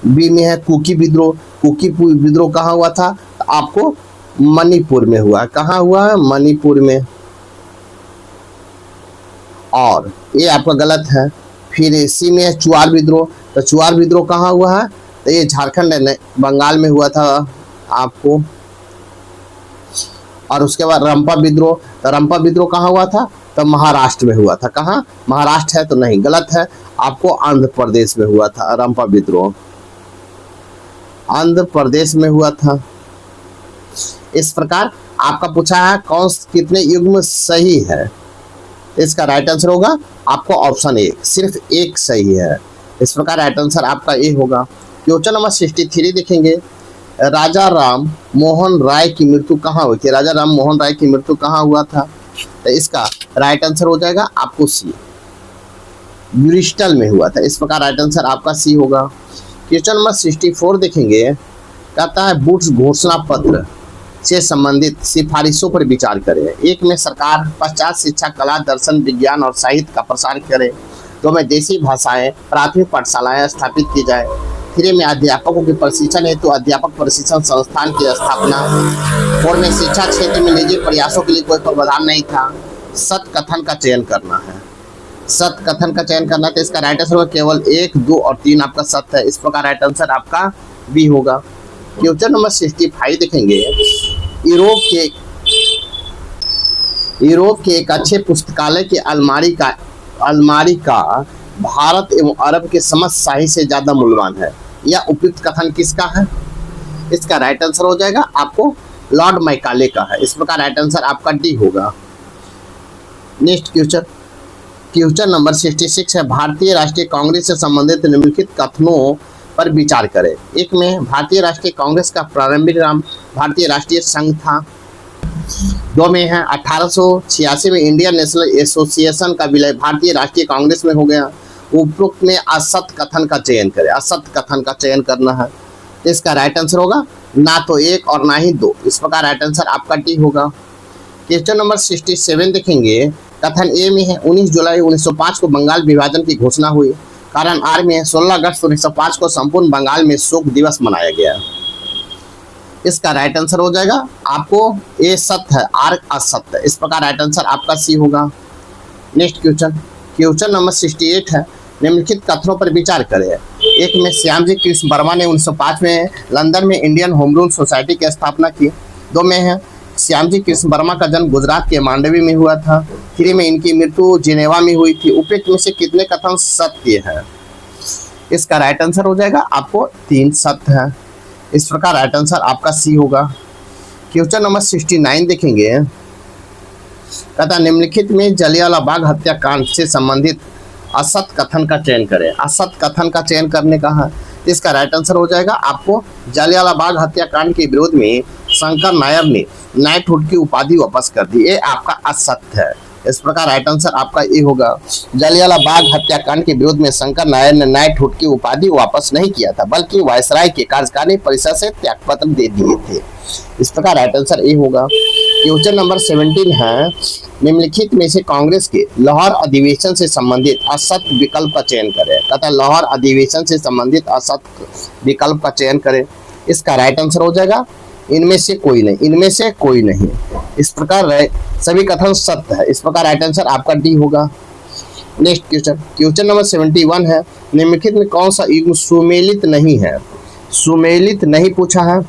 बी में है कुकी विद्रोह कहाँ हुआ था? तो आपको मणिपुर में हुआ। कहाँ हुआ है? मणिपुर में। और ये आपका गलत है। फिर सी में है चुआर विद्रोह, तो चुआर विद्रोह कहाँ हुआ है? तो ये झारखंड बंगाल में हुआ था आपको। और उसके बाद रंपा विद्रोह, तो रंपा विद्रोह कहाँ हुआ था? तो महाराष्ट्र में हुआ था। कहाँ? महाराष्ट्र है तो नहीं, गलत है, आपको आंध्र प्रदेश में हुआ था। रंपा विद्रोह आंध्र प्रदेश में हुआ था। इस प्रकार आपका पूछा है कौन कितने युग्म सही है? इसका राइट आंसर होगा आपको ऑप्शन ए, सिर्फ एक सही है, इस प्रकार राइट आंसर आपका ए होगा। क्वेश्चन नंबर 63 देखेंगे। राजा राम मोहन राय की मृत्यु कहाँ हुई थी? राजा राम मोहन राय की मृत्यु कहाँ हुआ था? तो इसका राइट आंसर हो जाएगा आपको सी, ब्रिस्टल में हुआ था। इस प्रकार राइट आंसर आपका सी होगा। क्वेश्चन नंबर 64 देखेंगे, कहता है वुड्स घोषणा पत्र से संबंधित सिफारिशों पर विचार करें। एक में सरकार पश्चात शिक्षा, कला, दर्शन, विज्ञान और साहित्य का प्रसार करे। दो में देसी भाषाएं प्राथमिक पाठशालाएं स्थापित की जाए। तीन में अध्यापकों के प्रशिक्षण हेतु अध्यापक प्रशिक्षण संस्थान की स्थापना। फोर में शिक्षा क्षेत्र में निजी प्रयासों के लिए कोई प्रावधान नहीं था। सत कथन का चयन करना है। सत कथन का चयन करना तो इसका राइट आंसर होगा केवल 1, 2 और 3 आपका सत्य है। इस प्रकार राइट आंसर आपका बी होगा। क्वेश्चन नंबर 65 देखेंगे, यूरोप के एक अच्छे पुस्तकालय के अलमारी का भारत एवं अरब के समस्त शाही से ज्यादा मूल्यवान है। यह उपयुक्त कथन किसका है? इसका राइट आंसर हो जाएगा आपको लॉर्ड मैकाले का है। इस प्रकार राइट आंसर आपका डी होगा। नेक्स्ट क्वेश्चन नंबर 66 है, भारतीय राष्ट्रीय कांग्रेस से संबंधित निम्नलिखित कथनों पर विचार करें। एक में भारतीय राष्ट्रीय कांग्रेस का प्रारंभिक नाम भारतीय राष्ट्रीय संघ था। दो में है 1886 में इंडियन नेशनल एसोसिएशन का विलय भारतीय राष्ट्रीय कांग्रेस में हो गया। उपरोक्त में असत कथन का चयन करें। असत कथन का चयन करना है तो इसका राइट आंसर होगा ना तो 1 और ना ही 2। इस प्रकार राइट आंसर आपका डी होगा। क्वेश्चन नंबर 67 देखेंगे, कथन ए में है 19 जुलाई 1905 को बंगाल विभाजन की घोषणा हुई। कारण आर में है 16 अगस्त 1905 को संपूर्ण बंगाल में शोक दिवस मनाया गया। इसका राइट आंसर हो जाएगा आपको ए सत्य है, आर असत्य। इस प्रकार राइट आंसर आपका सी होगा। नेक्स्ट क्वेश्चन नंबर 68 है, निम्नलिखित कथनों पर विचार करें। एक में श्यामजी कृष्ण वर्मा ने 1905 में लंदन में इंडियन होम रूल सोसाइटी की स्थापना की। दो में है श्यामजी कृष्ण वर्मा का जन्म गुजरात के मांडवी में हुआ था। 3 में इनकी मृत्यु जिनेवा में हुई थी। उपयुक्त में से कितने कथन सत्य है? इसका राइट आंसर हो जाएगा आपको 3 सत्य है। इस प्रकार राइट आंसर आपका सी होगा। क्वेश्चन नंबर 69 देखेंगे, कहता निम्नलिखित में जलियांवाला बाग हत्याकांड से संबंधित असत कथन का चयन करें। असत कथन का चयन करने का है, इसका राइट आंसर हो जाएगा आपको जलियांवाला बाग हत्याकांड के विरोध में शंकर नायर ने नाइटहुड की उपाधि वापस कर दी। ये आपका असत्य है। इस प्रकार राइट आंसर आपका ए होगा। जलियांवाला बाग हत्याकांड के विरोध में शंकर नायर ने नाइटहुड की उपाधि वापस नहीं किया था, बल्कि वायसराय के कार्यकारिणी परिषद से त्यागपत्र दे दिए थे। इस प्रकार राइट आंसर ए होगा। क्वेश्चन नंबर 17 है, निम्नलिखित में से कांग्रेस के लाहौर अधिवेशन से संबंधित असत्य विकल्प का चयन करें। कहता लाहौर अधिवेशन से संबंधित असत्य विकल्प का चयन करें। इसका राइट आंसर हो जाएगा इनमें से कोई नहीं, इनमें से कोई नहीं। इस प्रकार सभी कथन सत्य है। इस प्रकार राइट आंसर आपका डी होगा। नेक्स्ट क्वेश्चन नंबर 71 है, निम्नलिखित में कौन सा युग्म सुमेलित नहीं है? सुमेलित नहीं पूछा है,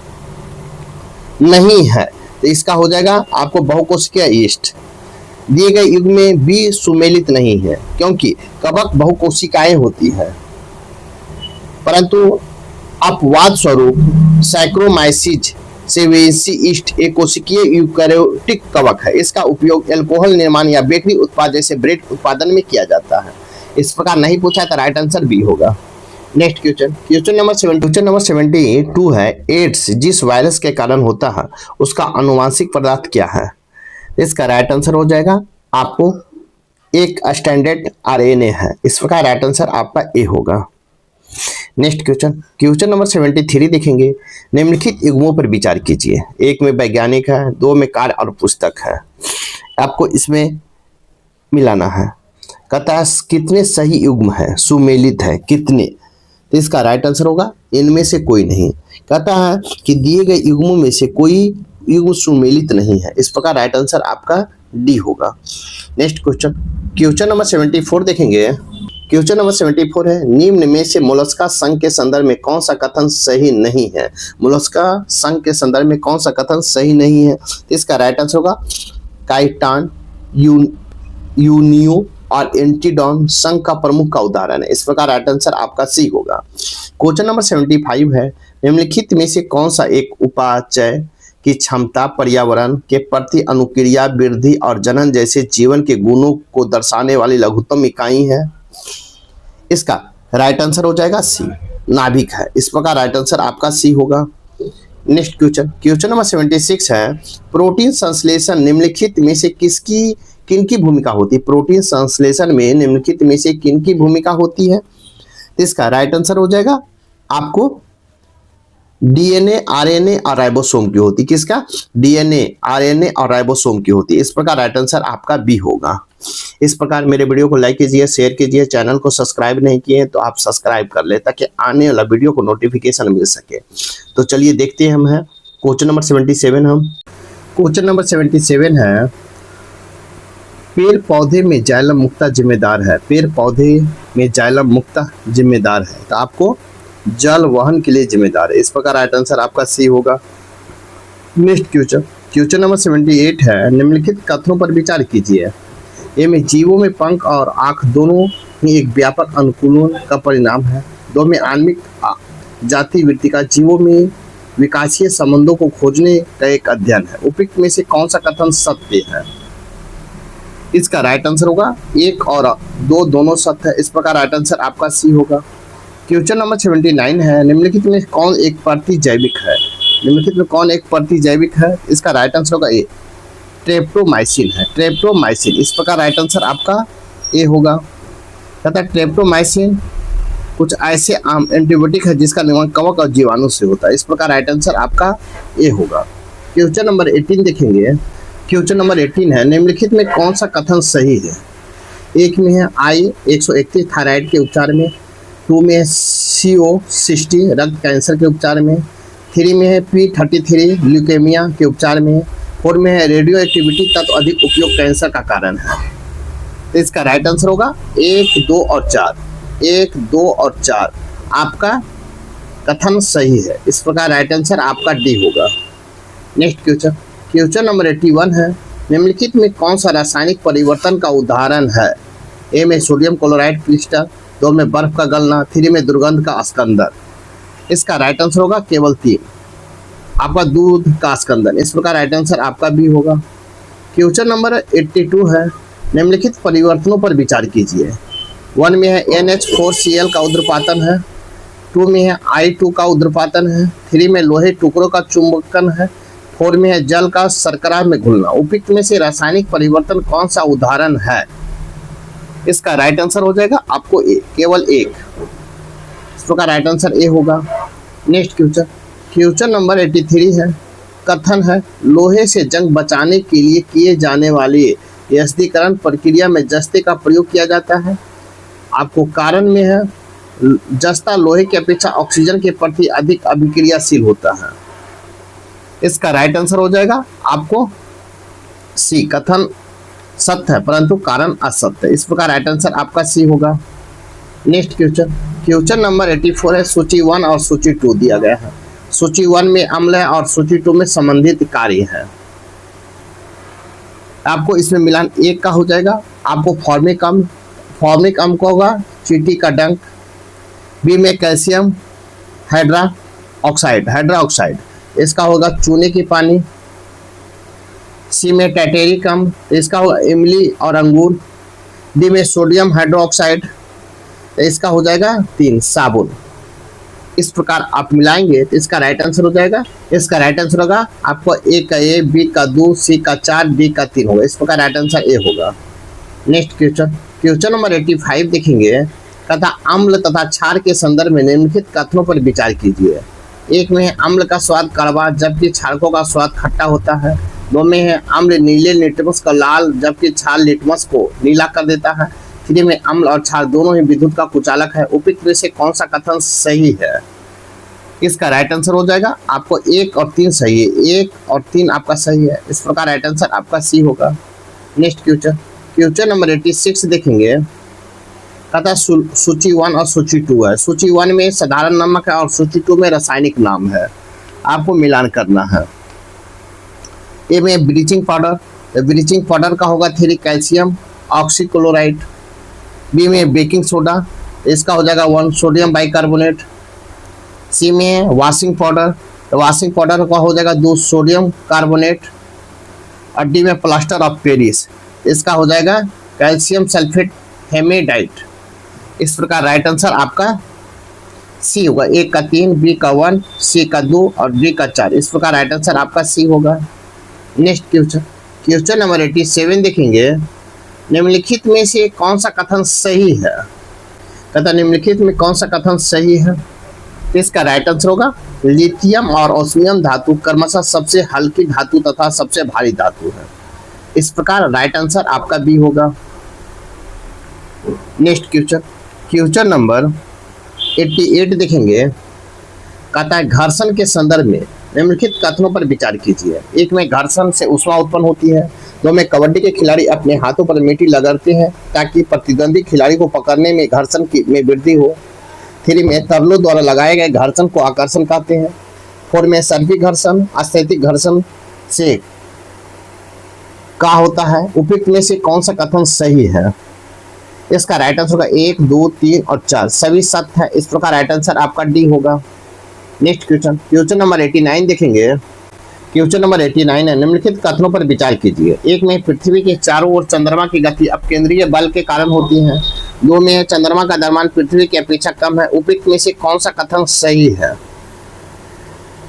नहीं है तो इसका हो जाएगा आपको बहुकोशिकीय ईस्ट। दिए गए युग्म में भी सुमेलित नहीं है क्योंकि कवक बहुकोशिकाएं होती है, परंतु अपवाद स्वरूप सैक्रोमाइसिस सेवेंसी ईस्ट एक कोशिकीय यूकैरियोटिक कवक है। इसका उपयोग अल्कोहल निर्माण या बेकरी उत्पाद जैसे ब्रेड उत्पादन में किया जाता है। इस प्रकार नहीं पूछा तो राइट आंसर बी होगा। नेक्स्ट क्वेश्चन नंबर 72 है, एड्स जिस वायरस के कारण होता है उसका अनुवांशिक पदार्थ क्या है? इसका राइट आंसर हो जाएगा आपको एक स्टैंडर्ड आरएनए है। इस प्रकार राइट आंसर आपका ए होगा। नेक्स्ट क्वेश्चन नंबर 73 देखेंगे, निम्नलिखित युग्मों पर विचार कीजिए। एक में वैज्ञानिक है, 2 में कार्य और पुस्तक है। आपको इसमें मिलाना है। कहता है कितने सही युग्म है, सुमेलित है कितने? तो इसका राइट आंसर होगा इनमें से कोई नहीं। कहता है कि दिए गए युग्मों में से कोई युग्म सुमेलित नहीं है। इस प्रकार राइट आंसर आपका डी होगा। नेक्स्ट क्वेश्चन नंबर 74 देखेंगे। क्वेश्चन नंबर 74 है, निम्न में से मोलस्का संघ के संदर्भ में कौन सा कथन सही नहीं है? मोलस्का संघ के संदर्भ में कौन सा कथन सही नहीं है? तो इसका राइट आंसर होगा काइटान, यूनियो और एंटीडॉन संघ का प्रमुख का उदाहरण है। इस प्रकार राइट आंसर आपका सी होगा। क्वेश्चन नंबर 75 है, निम्नलिखित में से कौन सा एक उपाचय की क्षमता पर्यावरण के प्रति अनुक्रिया, वृद्धि और जनन जैसे जीवन के गुणों को दर्शाने वाली लघुत्तम इकाई है? इसका राइट आंसर हो जाएगा सी, नाभिक है। इस प्रकार राइट आंसर आपका सी होगा। नेक्स्ट क्वेश्चन, क्वेश्चन नंबर 76 है, प्रोटीन संश्लेषण निम्नलिखित में से किनकी भूमिका होती है? प्रोटीन संश्लेषण में निम्नलिखित में से किनकी भूमिका होती है? तो इसका राइट आंसर हो जाएगा आपको डीएनए, आरएनए और राइबोसोम की होती। किसका? डीएनए, आरएनए और राइबोसोम की होती है। इस प्रकार राइट आंसर आपका बी होगा। इस प्रकार मेरे वीडियो को लाइक कीजिए, शेयर कीजिए, चैनल को सब्सक्राइब नहीं किए तो आप सब्सक्राइब कर ले ताकि आने वाला वीडियो को नोटिफिकेशन मिल सके। तो चलिए देखते हैं हम हैं क्वेश्चन नंबर 77। हम क्वेश्चन नंबर 77 है, पेड़ पौधे में जाइलम मुक्ता जिम्मेदार है। पेड़ पौधे में जाइलम मुक्ता जिम्मेदार है तो आपको जल वहन के लिए जिम्मेदार है। इस प्रकार राइट आंसर आपका सी होगा। नेक्स्ट क्वेश्चन, क्वेश्चन नंबर 78 है, निम्नलिखित कथनों पर विचार कीजिए। ए में जीवों में पंख और आंख दोनों ही एक व्यापक अनुकूलन का परिणाम है। दो में आणविक जाति वृत्ति का जीवों में विकासीय संबंधों को खोजने का एक अध्ययन है। उपयुक्त में से कौन सा कथन सत्य है? इसका राइट आंसर होगा एक और दो दोनों सत्य है। इस प्रकार राइट आंसर आपका सी होगा। क्वेश्चन नंबर 79 है, निम्नलिखित में कौन एक प्रति जैविक है? निम्नलिखित में कौन एक प्रति जैविक है? इसका राइट आंसर होगा ए, ट्रेप्टोमाइसिन है। ट्रेप्टोमाइसिन, इस प्रकार राइट आंसर आपका ए होगा। कहता है ट्रेप्टोमाइसिन कुछ ऐसे आम एंटीबायोटिक है जिसका निर्माण कवक और जीवाणु से होता है। इस प्रकार राइट आंसर आपका ए होगा। क्वेश्चन नंबर 18 देखेंगे। क्वेश्चन नंबर 18 है, निम्नलिखित में कौन सा कथन सही है? एक में है I-131 थायराइड के उपचार में, 2 में है CO60 रक्त कैंसर के उपचार में, 3 में है P33 ल्यूकेमिया के उपचार में, 4 में है रेडियो एक्टिविटी तत्व अधिक उपयोग कैंसर का कारण है। तो इसका राइट आंसर होगा 1, 2 और 4। 1, 2 और 4 आपका कथन सही है। इस प्रकार राइट आंसर आपका डी होगा। नेक्स्ट क्वेश्चन, क्वेश्चन नंबर 81 है, निम्नलिखित में कौन सा रासायनिक परिवर्तन का उदाहरण है? ए में सोडियम क्लोराइड क्रिस्टल, 2 में बर्फ का गलना, 3 में दुर्गंध का अस्कंदन। इसका राइट आंसर होगा केवल 3, आपका दूध का अस्कंदन। इस प्रकार राइट आंसर आपका भी होगा। क्वेश्चन नंबर 82 है, निम्नलिखित परिवर्तनों पर विचार कीजिए। 1 में है NH4Cl का उद्रपातन है, 2 में है I2 का उद्रपातन है, 3 में लोहे टुकड़ों का चुंबकन है, 4 में है जल का शर्करा में घुलना। उपयुक्त में से रासायनिक परिवर्तन कौन सा उदाहरण है? इसका राइट आंसर हो जाएगा आपको ए, केवल एक। इस प्रकार राइट आंसर ए होगा। नेक्स्ट क्वेश्चन, क्वेश्चन नंबर 83 है, कथन है लोहे से जंग बचाने के लिए किए जाने वाली यस्दीकरण प्रक्रिया में जस्ते का प्रयोग किया जाता है। आपको कारण में है जस्ता लोहे की अपेक्षा ऑक्सीजन के प्रति अधिक अभिक्रियाशील होता है। इसका राइट आंसर हो जाएगा आपको सी, कथन सत्य है परंतु कारण असत्य है। इस प्रकार राइट आंसर आपका सी होगा। नेक्स्ट क्वेश्चन, क्वेश्चन नंबर 84 है, सूची 1 और सूची 2 दिया गया है। सूची 1 में अम्ल है और सूची 2 में संबंधित कार्य है। आपको इसमें मिलान एक का हो जाएगा। आपको फॉर्मिक अम्ल का होगा चींटी का डंक, बी में कैल्शियम हाइड्रोक्साइड इसका होगा चूने की पानी, सी में टैटेरिक अम्ल इसका होगा इमली और अंगूर, डी में सोडियम हाइड्रोक्साइड इसका हो जाएगा 3 साबुन। इस प्रकार आप मिलाएंगे तो इसका राइट आंसर हो जाएगा। इसका राइट आंसर होगा आपको ए का ए, बी का 2, सी का 4, डी का 3 होगा। इस प्रकार राइट आंसर ए होगा। नेक्स्ट क्वेश्चन, क्वेश्चन नंबर 85 देखेंगे। तथा अम्ल तथा क्षार के संदर्भ में निम्नलिखित कथनों पर विचार कीजिए। एक में है अम्ल का स्वाद कड़वा जबकि क्षारकों का स्वाद खट्टा होता है। 2 में है अम्ल नीले लिटमस का लाल जबकि क्षार लिटमस को नीला कर देता है। 3 में अम्ल और क्षार दोनों ही विद्युत का कुचालक है। उपयुक्त में से कौन सा कथन सही है? इसका राइट आंसर हो जाएगा आपको 1 और 3 सही है। 1 और 3 आपका सही है। इस प्रकार राइट आंसर आपका सी होगा। नेक्स्ट क्वेश्चन, क्वेश्चन नंबर 86 देखेंगे। कहता सूची 1 और सूची 2 है। सूची 1 में साधारण नमक है और सूची 2 में रासायनिक नाम है। आपको मिलान करना है। ए में ब्लीचिंग पाउडर, ब्लीचिंग पाउडर का होगा 3 कैल्शियम ऑक्सीक्लोराइड। बी में बेकिंग सोडा इसका हो जाएगा 1 सोडियम बाइकार्बोनेट। सी में वॉशिंग पाउडर, वॉशिंग पाउडर का हो जाएगा 2 सोडियम कार्बोनेट। और डी में प्लास्टर ऑफ पेरिस इसका हो जाएगा कैल्शियम सल्फेट हेमेडाइट। इस प्रकार राइट आंसर आपका सी होगा। ए का 3, बी का 1, सी का 2 और डी का 4। इस प्रकार राइट आंसर आपका सी होगा। नेक्स्ट क्वेश्चन, क्वेश्चन नंबर 87 देखेंगे। निम्नलिखित में से कौन सा कथन सही है? कहता निम्नलिखित में कौन सा कथन सही है? तो इसका राइट आंसर होगा लिथियम और ओस्मियम धातु क्रमशः सबसे हल्की धातु तथा सबसे भारी धातु है। इस प्रकार राइट आंसर आपका बी होगा। नेक्स्ट क्वेश्चन, क्वेश्चन नंबर 88 देखेंगे। कहता है घर्षण के संदर्भ में निम्नलिखित कथनों पर विचार कीजिए। एक में घर्षण से ऊष्मा उत्पन्न होती है। दो में कबड्डी के खिलाड़ी अपने हाथों पर मिट्टी लगाते हैं ताकि प्रतिद्वंदी खिलाड़ी को पकड़ने में घर्षण में वृद्धि हो। 3 में तरलों द्वारा लगाए गए घर्षण को आकर्षण कहते हैं। 4 में सर्पिक घर्षण अस्थैतिक घर्षण से का होता है। उपयुक्त में से कौन सा कथन सही है? इसका राइट आंसर होगा 1, 2, 3 और 4 सभी सत्य है। इस प्रकार राइट आंसर आपका डी होगा। नेक्स्ट क्वेश्चन, क्वेश्चन नंबर 89 देखेंगे। क्वेश्चन नंबर 89 है निम्नलिखित कथनों पर विचार कीजिए। एक में पृथ्वी के चारों ओर चंद्रमा की गति अपकेंद्रीय बल के कारण होती है। 2 में चंद्रमा का द्रव्यमान पृथ्वी की अपेक्षा कम है। उपयुक्त में से कौन सा कथन सही है?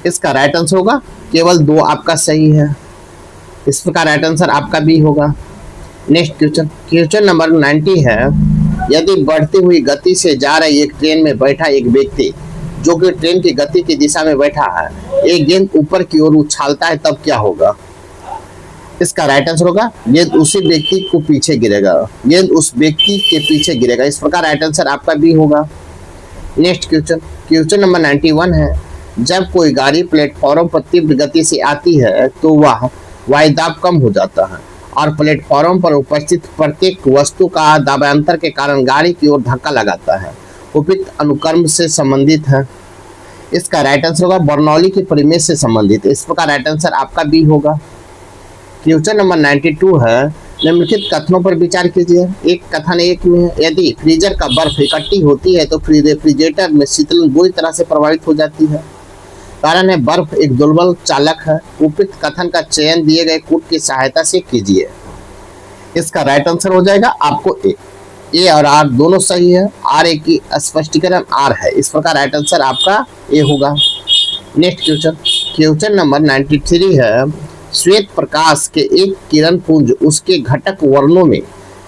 इसका राइट आंसर होगा केवल 2 आपका सही है। इस प्रकार राइट आंसर आपका बी होगा। नेक्स्ट क्वेश्चन, क्वेश्चन नंबर 90 है। यदि बढ़ती हुई गति से जा रही एक ट्रेन में बैठा एक व्यक्ति जो कि ट्रेन की गति की दिशा में बैठा है एक गेंद ऊपर की ओर उछालता है तब क्या होगा? इसका राइट आंसर होगा गेंद उसी व्यक्ति को पीछे गिरेगा। गेंद उस व्यक्ति के पीछे गिरेगा। इस प्रकार राइट आंसर आपका बी होगा। नेक्स्ट क्वेश्चन, क्वेश्चन नंबर 91 है। जब कोई गाड़ी प्लेटफॉर्म पर तीव्र गति से आती है तो वह वायुदाब कम हो जाता है और प्लेटफॉर्म पर उपस्थित प्रत्येक वस्तु का दाबांतर के कारण गाड़ी की ओर धक्का लगाता है। उपयुक्त अनुक्रम से संबंधित है। इसका राइट आंसर होगा बर्नौली के परिमेय से संबंधित। इस प्रकार राइट आंसर आपका बी होगा। क्वेश्चन नंबर 92 है निम्नलिखित कथनों पर विचार कीजिए। एक कथन एक में है यदि फ्रीजर का बर्फ इकट्ठी होती है तो रेफ्रिजरेटर में शीतलन बुरी तरह से प्रभावित हो जाती है। कारण है बर्फ एक दुर्बल चालक है। उपयुक्त कथन का चयन दिए गए कूट की सहायता से कीजिए। इसका राइट आंसर हो जाएगा आपको ए और आर दोनों सही है। आर ए की स्पष्टीकरण आर है। इस प्रकार राइट आंसर आपका ए होगा। नेक्स्ट क्वेश्चन, क्वेश्चन नंबर 93 है। श्वेत प्रकाश के एक किरण पुंज उसके घटक वर्णों में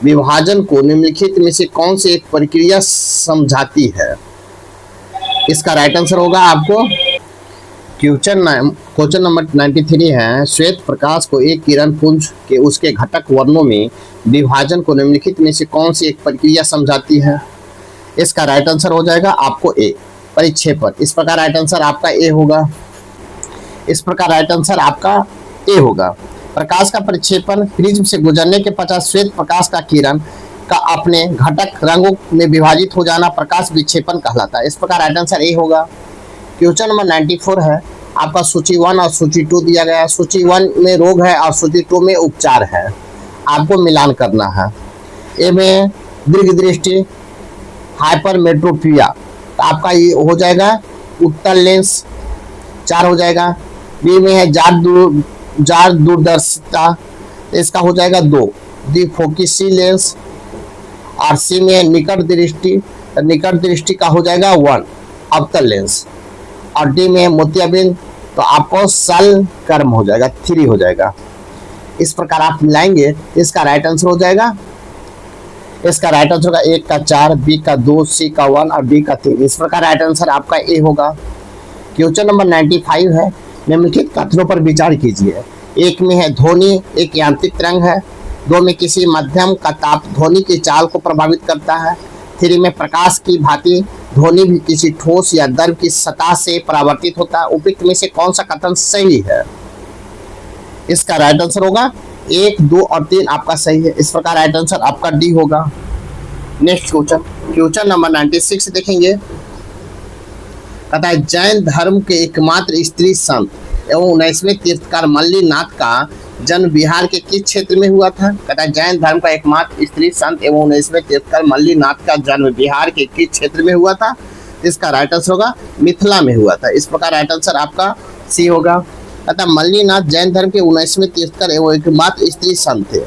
विभाजन को निम्नलिखित में से कौन सी एक प्रक्रिया समझाती है? इसका राइट आंसर होगा आपको क्वेश्चन नंबर 93 है। श्वेत प्रकाश को एक किरण पुंज के उसके घटक वर्णों में विभाजन को निम्नलिखित में से कौन सी एक प्रक्रिया समझाती है? इसका राइट आंसर हो जाएगा आपको ए परिक्षेपण। इस प्रकार राइट आंसर आपका ए होगा। इस प्रकार राइट आंसर आपका ए होगा। प्रकाश का परिक्षेपण प्रिज्म से गुजरने के पश्चात श्वेत प्रकाश का किरण का अपने घटक रंगों में विभाजित हो जाना प्रकाश विक्षेपण कहलाता है। इस प्रकार राइट आंसर ए होगा। क्वेश्चन नंबर 94 है। आपका सूची 1 और सूची 2 दिया गया है। सूची 1 में रोग है और सूची 2 में उपचार है। आपको मिलान करना है। ए में दीर्घ दृष्टि हाइपरमेट्रोपिया तो आपका ये हो जाएगा उत्तल लेंस 4 हो जाएगा। बी में है जार दूरदर्शिता तो इसका हो जाएगा 2 डिफोकसी लेंस। और सी में है निकट दृष्टि का हो जाएगा 1 अवतल लेंस। और डी में मोतियाबिंद तो आपको सल कर्म हो जाएगा 3 हो जाएगा। इस प्रकार आप मिलाएंगे इसका राइट आंसर हो जाएगा। इसका राइट आंसर होगा 1 का 4, बी का 2, सी का 1 और डी का 3। इस प्रकार राइट आंसर आपका ए होगा। क्वेश्चन नंबर 95 है। निम्नलिखित कथनों पर विचार कीजिए। एक में है ध्वनि एक यांत्रिक तरंग है। 2 में किसी माध्यम का ताप ध्वनि की चाल को प्रभावित करता है। 3 में प्रकाश की भांति ध्वनि भी किसी ठोस या द्रव की सतह से परावर्तित होता है। उपयुक्त में से कौन सा कथन सही है? इसका राइट आंसर होगा 1, 2 और 3 आपका सही है। इस प्रकार राइट आंसर आपका डी होगा। नेक्स्ट क्वेश्चन, क्वेश्चन नंबर 96 देखेंगे। कहता है जैन धर्म के एकमात्र स्त्री संत एवं 19वें तीर्थकार मल्लीनाथ का जन्म बिहार के किस क्षेत्र में हुआ था? कहता है जैन धर्म का एकमात्र स्त्री संत एवं 19वें तीर्थकार मल्लीनाथ का जन्म बिहार के किस क्षेत्र में हुआ था? इसका राइट आंसर होगा मिथिला में हुआ था। इस प्रकार राइट आंसर आपका सी होगा। कहता मल्लीनाथ जैन धर्म के 19वें तीर्थकर एवं एकमात्र स्त्री संत थे।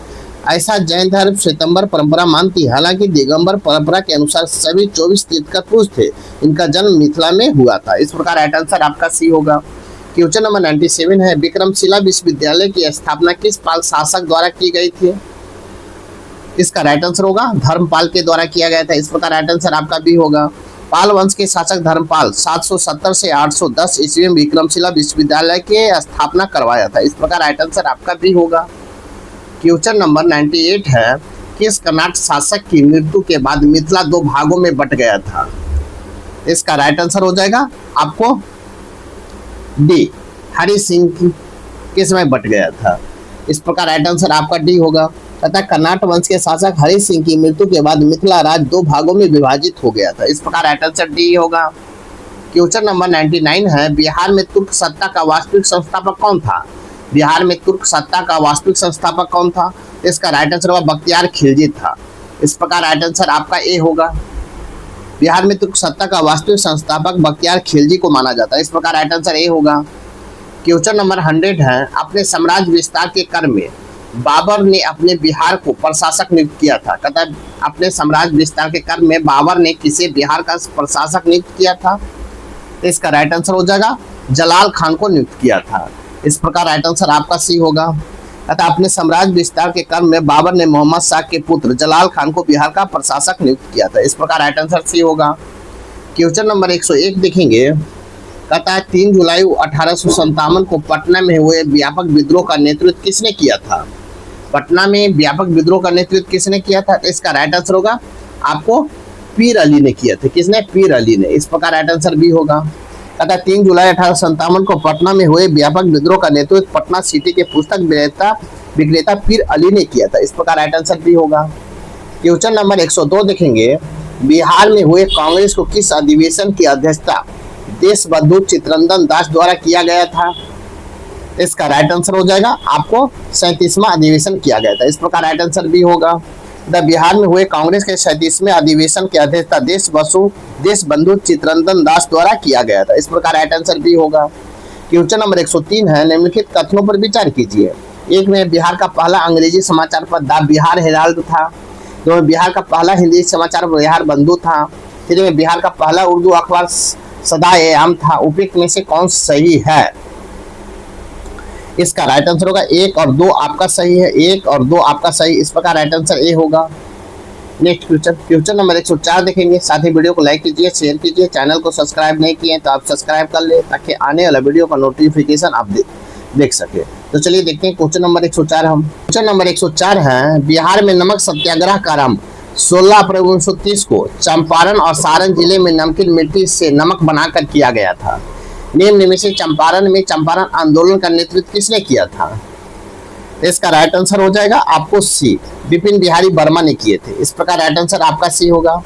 ऐसा जैन धर्म श्वेतंबर परंपरा मानती है। हालांकि दिगंबर परंपरा के अनुसार सभी 24 तीर्थंकर पुरुष थे। इनका जन्म मिथिला में हुआ था। इस प्रकार राइट आंसर आपका सी होगा। क्वेश्चन नंबर 97 है, विक्रमशिला विश्वविद्यालय की स्थापना किस पाल शासक द्वारा की गई थी? इसका राइट आंसर होगा धर्मपाल के द्वारा किया गया था। इस प्रकार राइट आंसर आपका बी होगा। पाल वंश के शासक धर्मपाल 770 से 810 ईस्वी में विक्रमशिला विश्वविद्यालय के स्थापना करवाया था। इस प्रकार राइट आंसर आपका बी होगा। क्वेश्चन नंबर 98 है, किस कर्नाटक शासक की मृत्यु के बाद मिथिला दो भागों में बट गया था? इसका राइट आंसर हो जाएगा आपको डी, हरि सिंह के समय बट गया था। इस प्रकार राइट आंसर आपका डी होगा। तथा कर्नाटक वंश के शासक हरि सिंह की मृत्यु के बाद मिथिला राज्य दो भागों में विभाजित हो गया था। इस प्रकार राइट आंसर डी होगा। क्वेश्चन नंबर 99 है, बिहार में तुर्क सत्ता का वास्तविक संस्थापक कौन था? बिहार में तुर्क सत्ता का वास्तविक संस्थापक कौन था? इसका राइट आंसर होगा बख्तियार खिलजी था। इस प्रकार राइट आंसर आपका ए होगा। बिहार में तुर्क सत्ता का वास्तविक संस्थापक बख्तियार खिलजी को माना जाता है। इस प्रकार राइट आंसर ए होगा। क्वेश्चन नंबर 100 है, अपने साम्राज्य विस्तार के क्रम में बाबर ने अपने बिहार को प्रशासक नियुक्त किया था। कहता है अपने साम्राज्य विस्तार के क्रम में बाबर ने किसे बिहार का प्रशासक नियुक्त किया था? इसका राइट आंसर हो जाएगा जलाल खान को नियुक्त किया था। इस प्रकार राइट आंसर आपका सी होगा। अतः अपने साम्राज्य विस्तार के क्रम में बाबर ने मोहम्मद शाह के पुत्र जलाल खान को बिहार का प्रशासक नियुक्त किया था। इस प्रकार राइट आंसर सी होगा। क्वेश्चन नंबर 101 देखेंगे। कहता है 3 जुलाई 1857 को पटना में हुए व्यापक विद्रोह का नेतृत्व किसने किया था? पटना में व्यापक विद्रोह का नेतृत्व किसने किया था? इसका राइट आंसर होगा आपको पीर अली ने किया था। किसने? पीर अली ने। इस प्रकार राइट आंसर भी होगा। कहता 3 जुलाई 1857 को पटना में हुए व्यापक विद्रोह का नेतृत्व पटना सिटी के पुस्तक विक्रेता पीर अली ने किया था। इस प्रकार राइट आंसर भी होगा। क्वेश्चन नंबर 102 देखेंगे। बिहार में हुए कांग्रेस को किस अधिवेशन की अध्यक्षता देशबंधु चित्तरंजन दास द्वारा किया गया था? इसका राइट आंसर हो जाएगा आपको 37वां अधिवेशन किया गया था। इस प्रकार राइट आंसर भी होगा। बिहार में हुए कांग्रेस के 37वें अधिवेशन की अध्यक्षता देशबंधु चित्तरंजन दास द्वारा किया गया था। इस प्रकार राइट आंसर भी होगा। क्वेश्चन नंबर 103 है, निम्नलिखित कथनों पर विचार कीजिए। एक में बिहार का पहला अंग्रेजी समाचार पत्र द बिहार हेराल्ड था। दो में बिहार का पहला हिंदी समाचार बिहार बंधु था। तीन में बिहार का पहला उर्दू अखबार सदा-ए-आम था। उपयुक्त में से कौन सही है? इसका राइट आंसर होगा 1 और 2 आपका सही है। 1 और 2 आपका सही। इस प्रकार राइट आंसर ए होगा। नेक्स्ट क्वेश्चन नंबर 104 देखेंगे। साथ ही वीडियो को लाइक कीजिए, शेयर कीजिए। चैनल को सब्सक्राइब नहीं किए तो आप सब्सक्राइब कर ले ताकि आने वाला वीडियो का नोटिफिकेशन आप देख सके। तो चलिए देखते हैं क्वेश्चन नंबर 104। हम क्वेश्चन नंबर 104 है, बिहार में नमक सत्याग्रह का आरंभ 16 अप्रैल 1930 को चंपारण और सारण जिले में नमकीन मिट्टी से नमक बनाकर किया गया था। निम्न में से चंपारण आंदोलन का नेतृत्व किसने किया था? इसका राइट आंसर हो जाएगा आपको सी, विपिन बिहारी वर्मा ने किए थे। इस प्रकार राइट आंसर आपका सी होगा।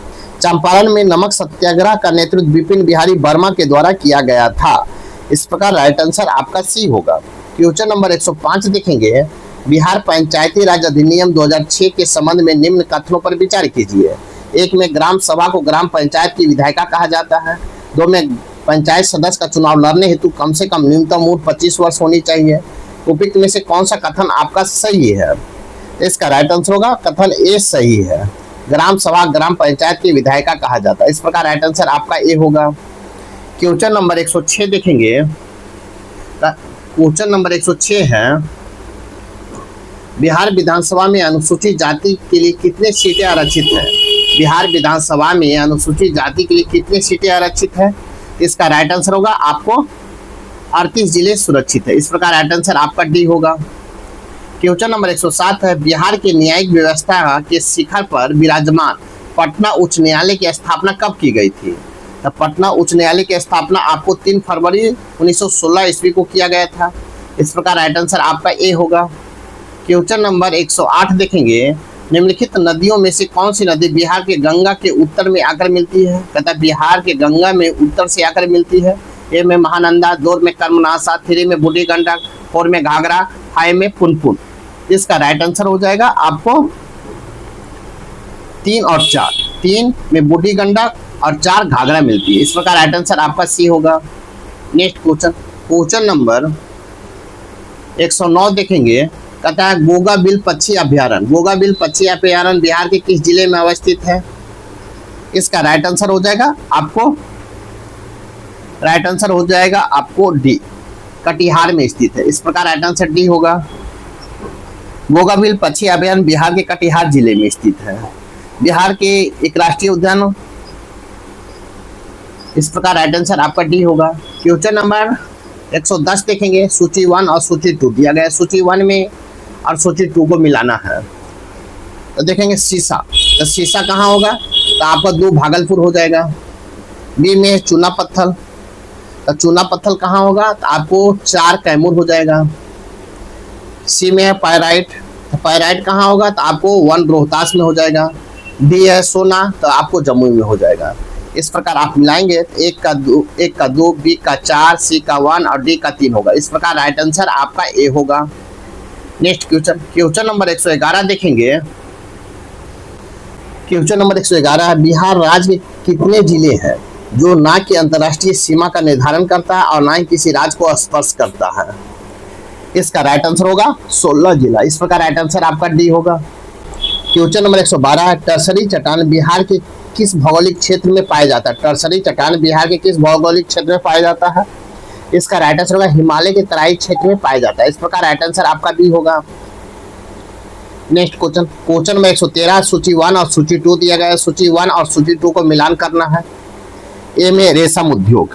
चंपारण में नमक सत्याग्रह का नेतृत्व विपिन बिहारी वर्मा के द्वारा किया गया था। इस प्रकार राइट आंसर आपका सी होगा। क्वेश्चन नंबर 105 देखेंगे। बिहार पंचायती राज अधिनियम 2006 के संबंध में निम्न कथनों पर विचार कीजिए। 1 में ग्राम सभा को ग्राम पंचायत की विधायिका कहा जाता है। 2 में पंचायत सदस्य का चुनाव लड़ने हेतु कम से कम न्यूनतम उम्र 25 वर्ष होनी चाहिए। उपयुक्त में से कौन सा कथन आपका सही है? इसका राइट आंसर होगा कथन ए सही है। ग्राम सभा ग्राम पंचायत की विधायिका कहा जाता है। इस प्रकार राइट आंसर आपका ए होगा। क्वेश्चन नंबर 106 देखेंगे। क्वेश्चन नंबर 106 है, बिहार विधानसभा में अनुसूचित जाति के लिए कितने सीटें आरक्षित है? बिहार विधानसभा में अनुसूचित जाति के लिए कितने सीटें आरक्षित है? इसका राइट आंसर होगा आपको 38 जिले सुरक्षित है। इस प्रकार राइट आंसर आपका डी होगा। क्वेश्चन नंबर 107 है, बिहार के न्यायिक व्यवस्था के शिखर पर विराजमान पटना उच्च न्यायालय की स्थापना कब की गई थी? तो पटना उच्च न्यायालय की स्थापना आपको 3 फरवरी 1916 ईस्वी को किया गया था। इस प्रकार राइट आंसर आपका ए होगा। क्वेश्चन नंबर 108 देखेंगे। निम्नलिखित नदियों में से कौन सी नदी बिहार के गंगा के उत्तर में आकर मिलती है? कहता है बिहार के गंगा में उत्तर से आकर मिलती है। ए में महानंदा, 2 में कर्मनाशा, 3 में बूढ़ी गंडक, 4 में घाघरा, 5 में पुनपुन। इसका राइट आंसर हो जाएगा आपको 3 और 4। 3 में बूढ़ी गंडक और 4 घाघरा मिलती है। इस प्रकार राइट आंसर आपका सी होगा। नेक्स्ट क्वेश्चन नंबर 109 देखेंगे। कहता है गोगाबिल पक्षी अभ्यारण्य। गोगाबिल पक्षी अभ्यारण्य बिहार के किस जिले में अवस्थित है? इसका राइट आंसर हो जाएगा आपको डी, कटिहार में स्थित है। इस प्रकार राइट आंसर डी होगा। गोगाबिल पक्षी अभ्यारण्य बिहार के कटिहार जिले में स्थित है। बिहार के एक राष्ट्रीय उद्यान, इस प्रकार राइट आंसर आपका डी होगा। क्वेश्चन नंबर 110 देखेंगे। सूची 1 और सूची 2 दिया गया है। सूची 1 में और सूची 2 को मिलाना है। तो देखेंगे शीशा, तो शीशा कहाँ होगा? तो आपका 2 भागलपुर हो जाएगा। बी में चूना पत्थर, तो चूना पत्थर कहाँ होगा? तो आपको 4 कैमूर हो जाएगा। सी में है पायराइट, तो पायराइट कहाँ होगा? तो आपको 1 रोहतास में हो जाएगा। डी है सोना, तो आपको जम्मू में हो जाएगा। इस प्रकार आप मिलाएंगे तो 1 का 2, बी का 4, सी का 1 और डी का 3 होगा। इस प्रकार राइट आंसर आपका ए होगा। नेक्स्ट क्वेश्चन नंबर 111 देखेंगे। क्वेश्चन नंबर 111, बिहार राज्य के कितने जिले हैं जो ना कि अंतर्राष्ट्रीय सीमा का निर्धारण करता है और ना ही किसी राज्य को स्पर्श करता है? इसका राइट आंसर होगा 16 जिला। इस प्रकार राइट आंसर आपका डी होगा। क्वेश्चन नंबर 112, टर्सरी चट्टान बिहार के किस भौगोलिक क्षेत्र में पाया जाता है? टर्सरी चट्टान बिहार के किस भौगोलिक क्षेत्र में पाया जाता है? इसका राइट आंसर होगा हिमालय के तराई क्षेत्र में पाया जाता है। इस प्रकार राइट आंसर आपका बी होगा। नेक्स्ट क्वेश्चन में 113, सूची 1 और सूची 2 दिया गया है। सूची 1 और सूची 2 को मिलान करना है। ए में रेशम उद्योग,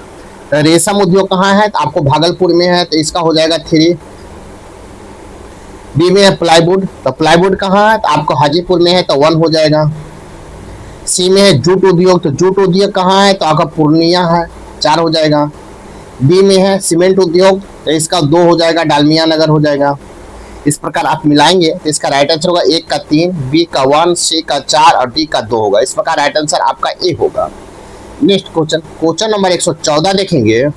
तो रेशम उद्योग कहाँ है? तो आपको भागलपुर में है, तो इसका हो जाएगा 3। बी में है प्लाईवुड, तो प्लाईवुड कहाँ है? तो आपको हाजीपुर में है, तो 1 हो जाएगा। सी में है जूट उद्योग, तो जूट उद्योग कहाँ है? तो आपका पूर्णिया है, 4 हो जाएगा। डी में है सीमेंट उद्योग, तो इसका 2 हो जाएगा, डालमिया नगर हो जाएगा। इस प्रकार आप मिलाएंगे तो इसका राइट आंसर होगा 1 का 3, बी का 1, सी का 4 और डी का 2 होगा। इस प्रकार राइट आंसर आपका ए होगा। नेक्स्ट क्वेश्चन नंबर 114 देखेंगे।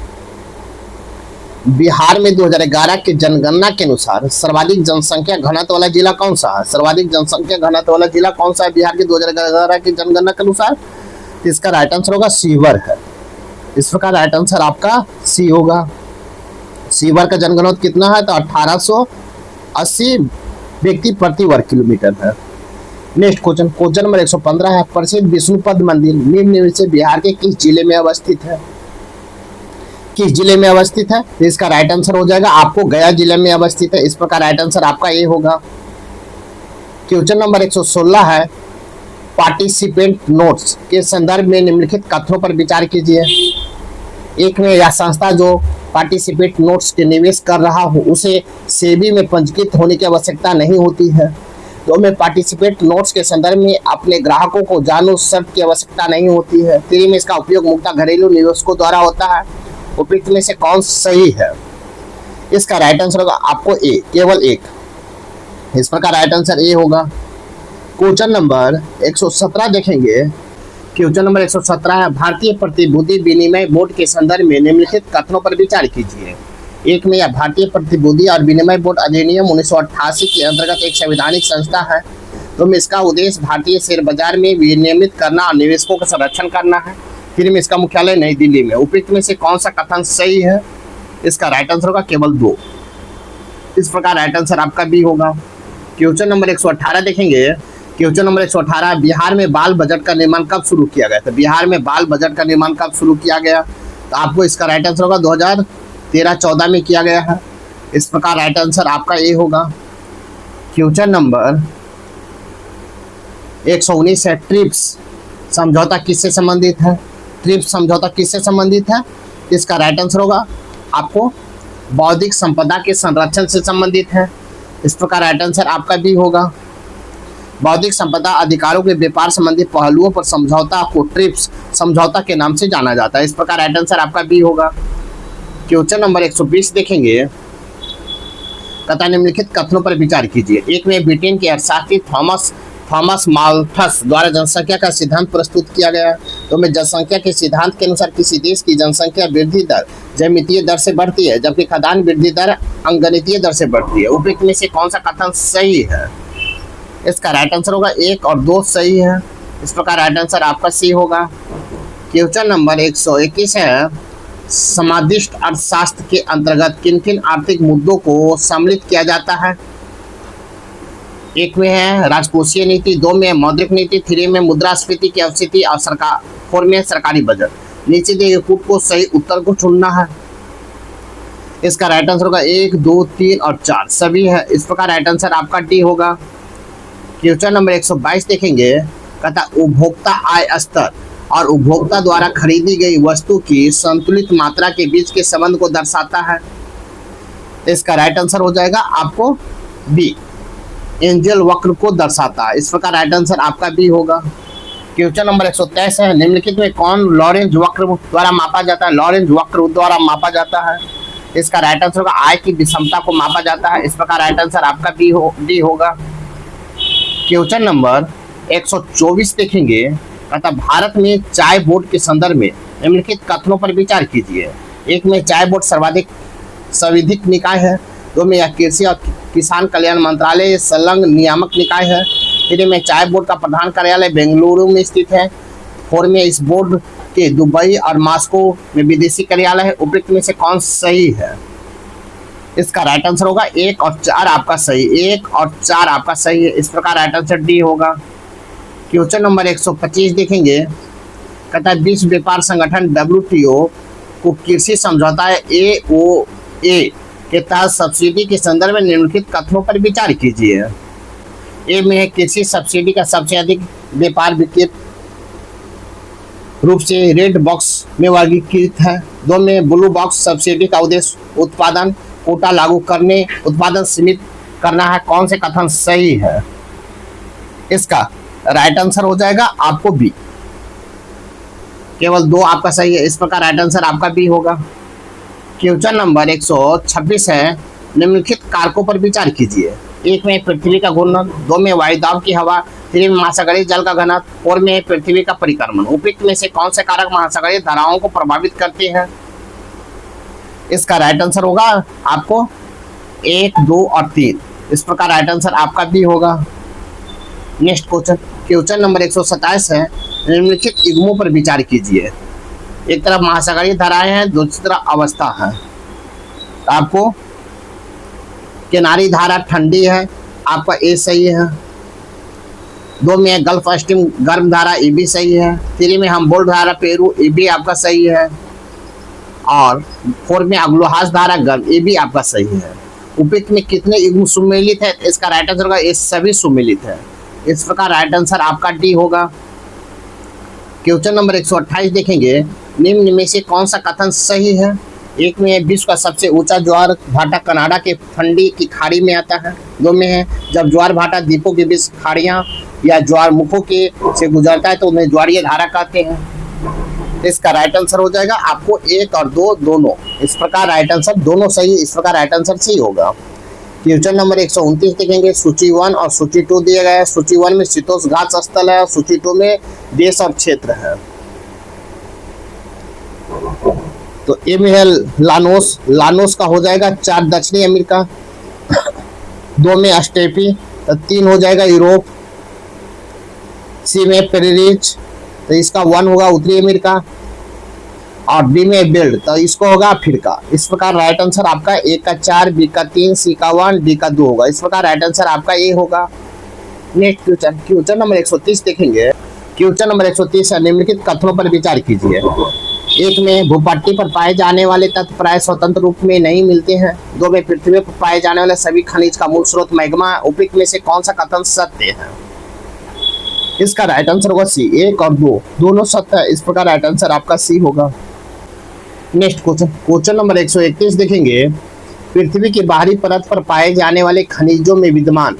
बिहार में 2011 के जनगणना के अनुसार सर्वाधिक जनसंख्या घनत्व वाला जिला कौन सा है? सर्वाधिक जनसंख्या घनत्व वाला जिला कौन सा है बिहार के 2011 की जनगणना के अनुसार? इसका राइट आंसर होगा सीवर है। इस प्रकार राइट आंसर आपका सी होगा। सीवर का जनघनत्व कितना है? तो 1880 व्यक्ति प्रति वर्ग किलोमीटर है। नेक्स्ट क्वेश्चन नंबर 115 है। प्रसिद्ध विष्णुपद मंदिर निम्न से बिहार के किस जिले में अवस्थित है? किस जिले में अवस्थित है? तो इसका राइट आंसर हो जाएगा आपको गया जिले में अवस्थित है। इस प्रकार राइट आंसर आपका ए होगा। क्वेश्चन नंबर 116 है। पार्टिसिपेंट नोट्स के संदर्भ में निम्नलिखित कथनों पर विचार कीजिए। एक में यह संस्था जो पार्टिसिपेंट नोट्स के निवेश कर रहा हो उसे सेबी में पंजीकृत होने की आवश्यकता नहीं होती है। दो में पार्टिसिपेंट नोट्स के संदर्भ में अपने ग्राहकों को जानू शर्त की आवश्यकता नहीं होती है। 3 में इसका उपयोग मुख्यतः घरेलू निवेशकों द्वारा होता है। उपयुक्त में से कौन सही है? इसका राइट आंसर होगा आपको ए, केवल 1। इस प्रकार राइट आंसर ए होगा। क्वेश्चन नंबर 117 देखेंगे। क्वेश्चन नंबर 117 है। भारतीय प्रतिभूति विनिमय बोर्ड के संदर्भ में निम्नलिखित कथनों पर विचार कीजिए। एक में यह भारतीय प्रतिभूति और विनिमय बोर्ड अधिनियम 1988 के अंतर्गत एक संवैधानिक संस्था है। तो में इसका उद्देश्य भारतीय शेयर बाजार में विनियमित करना और निवेशकों का संरक्षण करना है। फिर में इसका मुख्यालय नई दिल्ली में। उपयुक्त में से कौन सा कथन सही है? इसका राइट आंसर होगा केवल 2। इस प्रकार राइट आंसर आपका बी होगा। क्वेश्चन नंबर 118 देखेंगे। क्वेश्चन नंबर 118, बिहार में बाल बजट का निर्माण कब शुरू किया गया? तो बिहार में बाल बजट का निर्माण कब शुरू किया गया? तो आपको इसका राइट आंसर होगा 2013-14 में किया गया है। इस प्रकार राइट आंसर आपका ए होगा। क्वेश्चन नंबर 119 है। ट्रिप्स समझौता किससे संबंधित है? ट्रिप्स समझौता किससे संबंधित है? इसका राइट आंसर होगा आपको बौद्धिक संपदा के संरक्षण से संबंधित है। इस प्रकार राइट आंसर आपका भी होगा। बौद्धिक संपदा अधिकारों के व्यापार संबंधी पहलुओं पर समझौता को ट्रिप्स समझौता के नाम से जाना जाता है। इस प्रकार राइट आंसर आपका बी होगा। क्वेश्चन नंबर 120 देखेंगे। तथा निम्नलिखित कथनों पर विचार कीजिए। एक में ब्रिटेन के अर्थशास्त्री थॉमस माल्थस द्वारा जनसंख्या का सिद्धांत प्रस्तुत किया गया। तो में जनसंख्या के सिद्धांत के अनुसार किसी देश की जनसंख्या वृद्धि दर ज्यामितीय दर से बढ़ती है, जबकि खाद्यान्न वृद्धि दर अंकगणितीय दर से बढ़ती है। उपयुक्त में से कौन सा कथन सही है? इसका राइट आंसर होगा 1 और 2 सही है। इस प्रकार राइट आंसर आपका सी होगा। क्वेश्चन नंबर 121 है। समादिष्ट अर्थशास्त्र के अंतर्गत किन किन आर्थिक मुद्दों को सम्मिलित किया जाता है? एक में है राजकोषीय नीति, 2 में मौद्रिक नीति, 3 में मुद्रास्फीति की अवस्थिति और सरकार, 4 में सरकारी बजट। नीचे दिए गए कूट को सही उत्तर को चुनना है। इसका राइट आंसर होगा 1, 2, 3 और 4 सभी है। इस प्रकार राइट आंसर आपका डी होगा। क्वेश्चन नंबर 122 देखेंगे, कहता उपभोक्ता आय स्तर और उपभोक्ता द्वारा खरीदी गई वस्तु की संतुलित मात्रा के बीच के संबंध को दर्शाता है। इसका राइट आंसर हो जाएगा आपको बी, एंजल वक्र को दर्शाता है। इस प्रकार राइट आंसर आपका बी होगा। क्वेश्चन नंबर 123 है, निम्नलिखित में कौन लॉरेंज वक्र द्वारा मापा जाता है? लॉरेंज वक्र द्वारा मापा जाता है। इसका राइट आंसर होगा आय की विषमता को मापा जाता है। इस प्रकार राइट आंसर आपका डी होगा। क्वेश्चन नंबर 124 देखेंगे, अतः भारत में चाय बोर्ड के संदर्भ में निम्नलिखित कथनों पर विचार कीजिए। एक में चाय बोर्ड सर्वाधिक संविधिक निकाय है, 2 में यह कृषि और किसान कल्याण मंत्रालय संलग्न नियामक निकाय है, 3 में चाय बोर्ड का प्रधान कार्यालय बेंगलुरु में स्थित है, 4 में इस बोर्ड के दुबई और मॉस्को में विदेशी कार्यालय है। उपयुक्त में से कौन सही है? इसका राइट आंसर होगा 1 और 4 आपका सही, 1 और 4 आपका सही है। इस प्रकार राइट आंसर डी होगा। क्वेश्चन नंबर 125 देखेंगे, कहता है विश्व व्यापार संगठन WTO को कृषि समझौता AOA के तहत सब्सिडी के संदर्भ में निम्नलिखित कथनों पर विचार कीजिए। ए में है कृषि सब्सिडी का सबसे अधिक व्यापार विकृत रूप से रेड बॉक्स में वर्गीकृत है। 2 में ब्लू बॉक्स सब्सिडी का उद्देश्य उत्पादन कोटा लागू करने, उत्पादन सीमित करना है। कौन से कथन सही है? इसका राइट आंसर हो जाएगा आपको बी, केवल 2 आपका सही है। इस प्रकार राइट आंसर आपका बी होगा। क्वेश्चन नंबर 126 है, निम्नलिखित कारकों पर विचार कीजिए। 1 में पृथ्वी का घूर्णन, 2 में वायुदाब की हवा, 3 में महासागरीय जल का घनत्व, 4 में पृथ्वी का परिक्रमण। उपयुक्त में से कौन से कारक महासागरीय धाराओं को प्रभावित करते हैं? इसका राइट आंसर होगा आपको 1, 2 और 3। इस प्रकार राइट आंसर आपका बी होगा। नेक्स्ट क्वेश्चन नंबर 127 है, निम्नलिखित युग्मों पर विचार कीजिए। एक तरफ महासागरीय धाराएं हैं, दूसरी तरफ अवस्था है। आपको किनारी धारा ठंडी है, आपका ए सही है। 2 में गल्फ स्ट्रीम गर्म धारा, ए भी सही है। 3 में हमबोल्ट धारा पेरू, ए भी आपका सही है। और 4 में अग्लोहास धारा गर्म, ए भी आपका सही है। उपयुक्त में कितने युग्म सुमेलित है? इसका राइट आंसर होगा ये सभी सुमेलित है। इस प्रकार राइट आंसर आपका डी होगा। क्वेश्चन नंबर 128 देखेंगे, निम्न में से कौन सा कथन सही है? 1 में विश्व का सबसे ऊंचा ज्वार भाटा कनाडा के फंडी की खाड़ी में आता है। 2 में है जब ज्वार भाटा द्वीपों के बीच खाड़ियां या ज्वार मुखों के से गुजरता है तो उन्हें ज्वारीय धारा कहते हैं। इसका राइट आंसर हो जाएगा आपको 1 और 2 दोनों। इस प्रकार राइट आंसर दोनों सही, इस प्रकार राइट आंसर सही होगा। क्वेश्चन नंबर 129 देखेंगे, सूची 1 और सूची 2 दिया गया है। सूची 1 में शीतोष्ण घात स्थल है और सूची 2 में देश और क्षेत्र है। तो ए में है लानोस का हो जाएगा 4 दक्षिणी अमेरिका, 2 में अस्टेपी, तो 3 हो जाएगा यूरोप, सी में पेरिज, तो इसका 1 होगा उत्तरी अमेरिका, और डी में बेल्ट, तो इसको होगा अफ्रीका। इस प्रकार राइट आंसर आपका ए का 4, बी का 3, सी का 1, डी का 2 होगा। इस प्रकार राइट आंसर आपका ए होगा। नेक्स्ट क्वेश्चन नंबर 130 देखेंगे। क्वेश्चन नंबर 130 निम्नलिखित कथनों पर विचार कीजिए। 1 में भूपट्टी पर पाए जाने वाले तत्व प्राय स्वतंत्र रूप में नहीं मिलते हैं। 2 में पृथ्वी पर पाए जाने वाले सभी खनिज का मूल स्रोत मैग्मा। उपयुक्त में से कौन सा कथन सत्य है? इसका राइट आंसर होगा सी, 1 और 2 दोनों सत्य है। इस प्रकार राइट आंसर आपका सी होगा। नेक्स्ट क्वेश्चन नंबर 131 देखेंगे, पृथ्वी की बाहरी परत पर पाए जाने वाले खनिजों में विद्यमान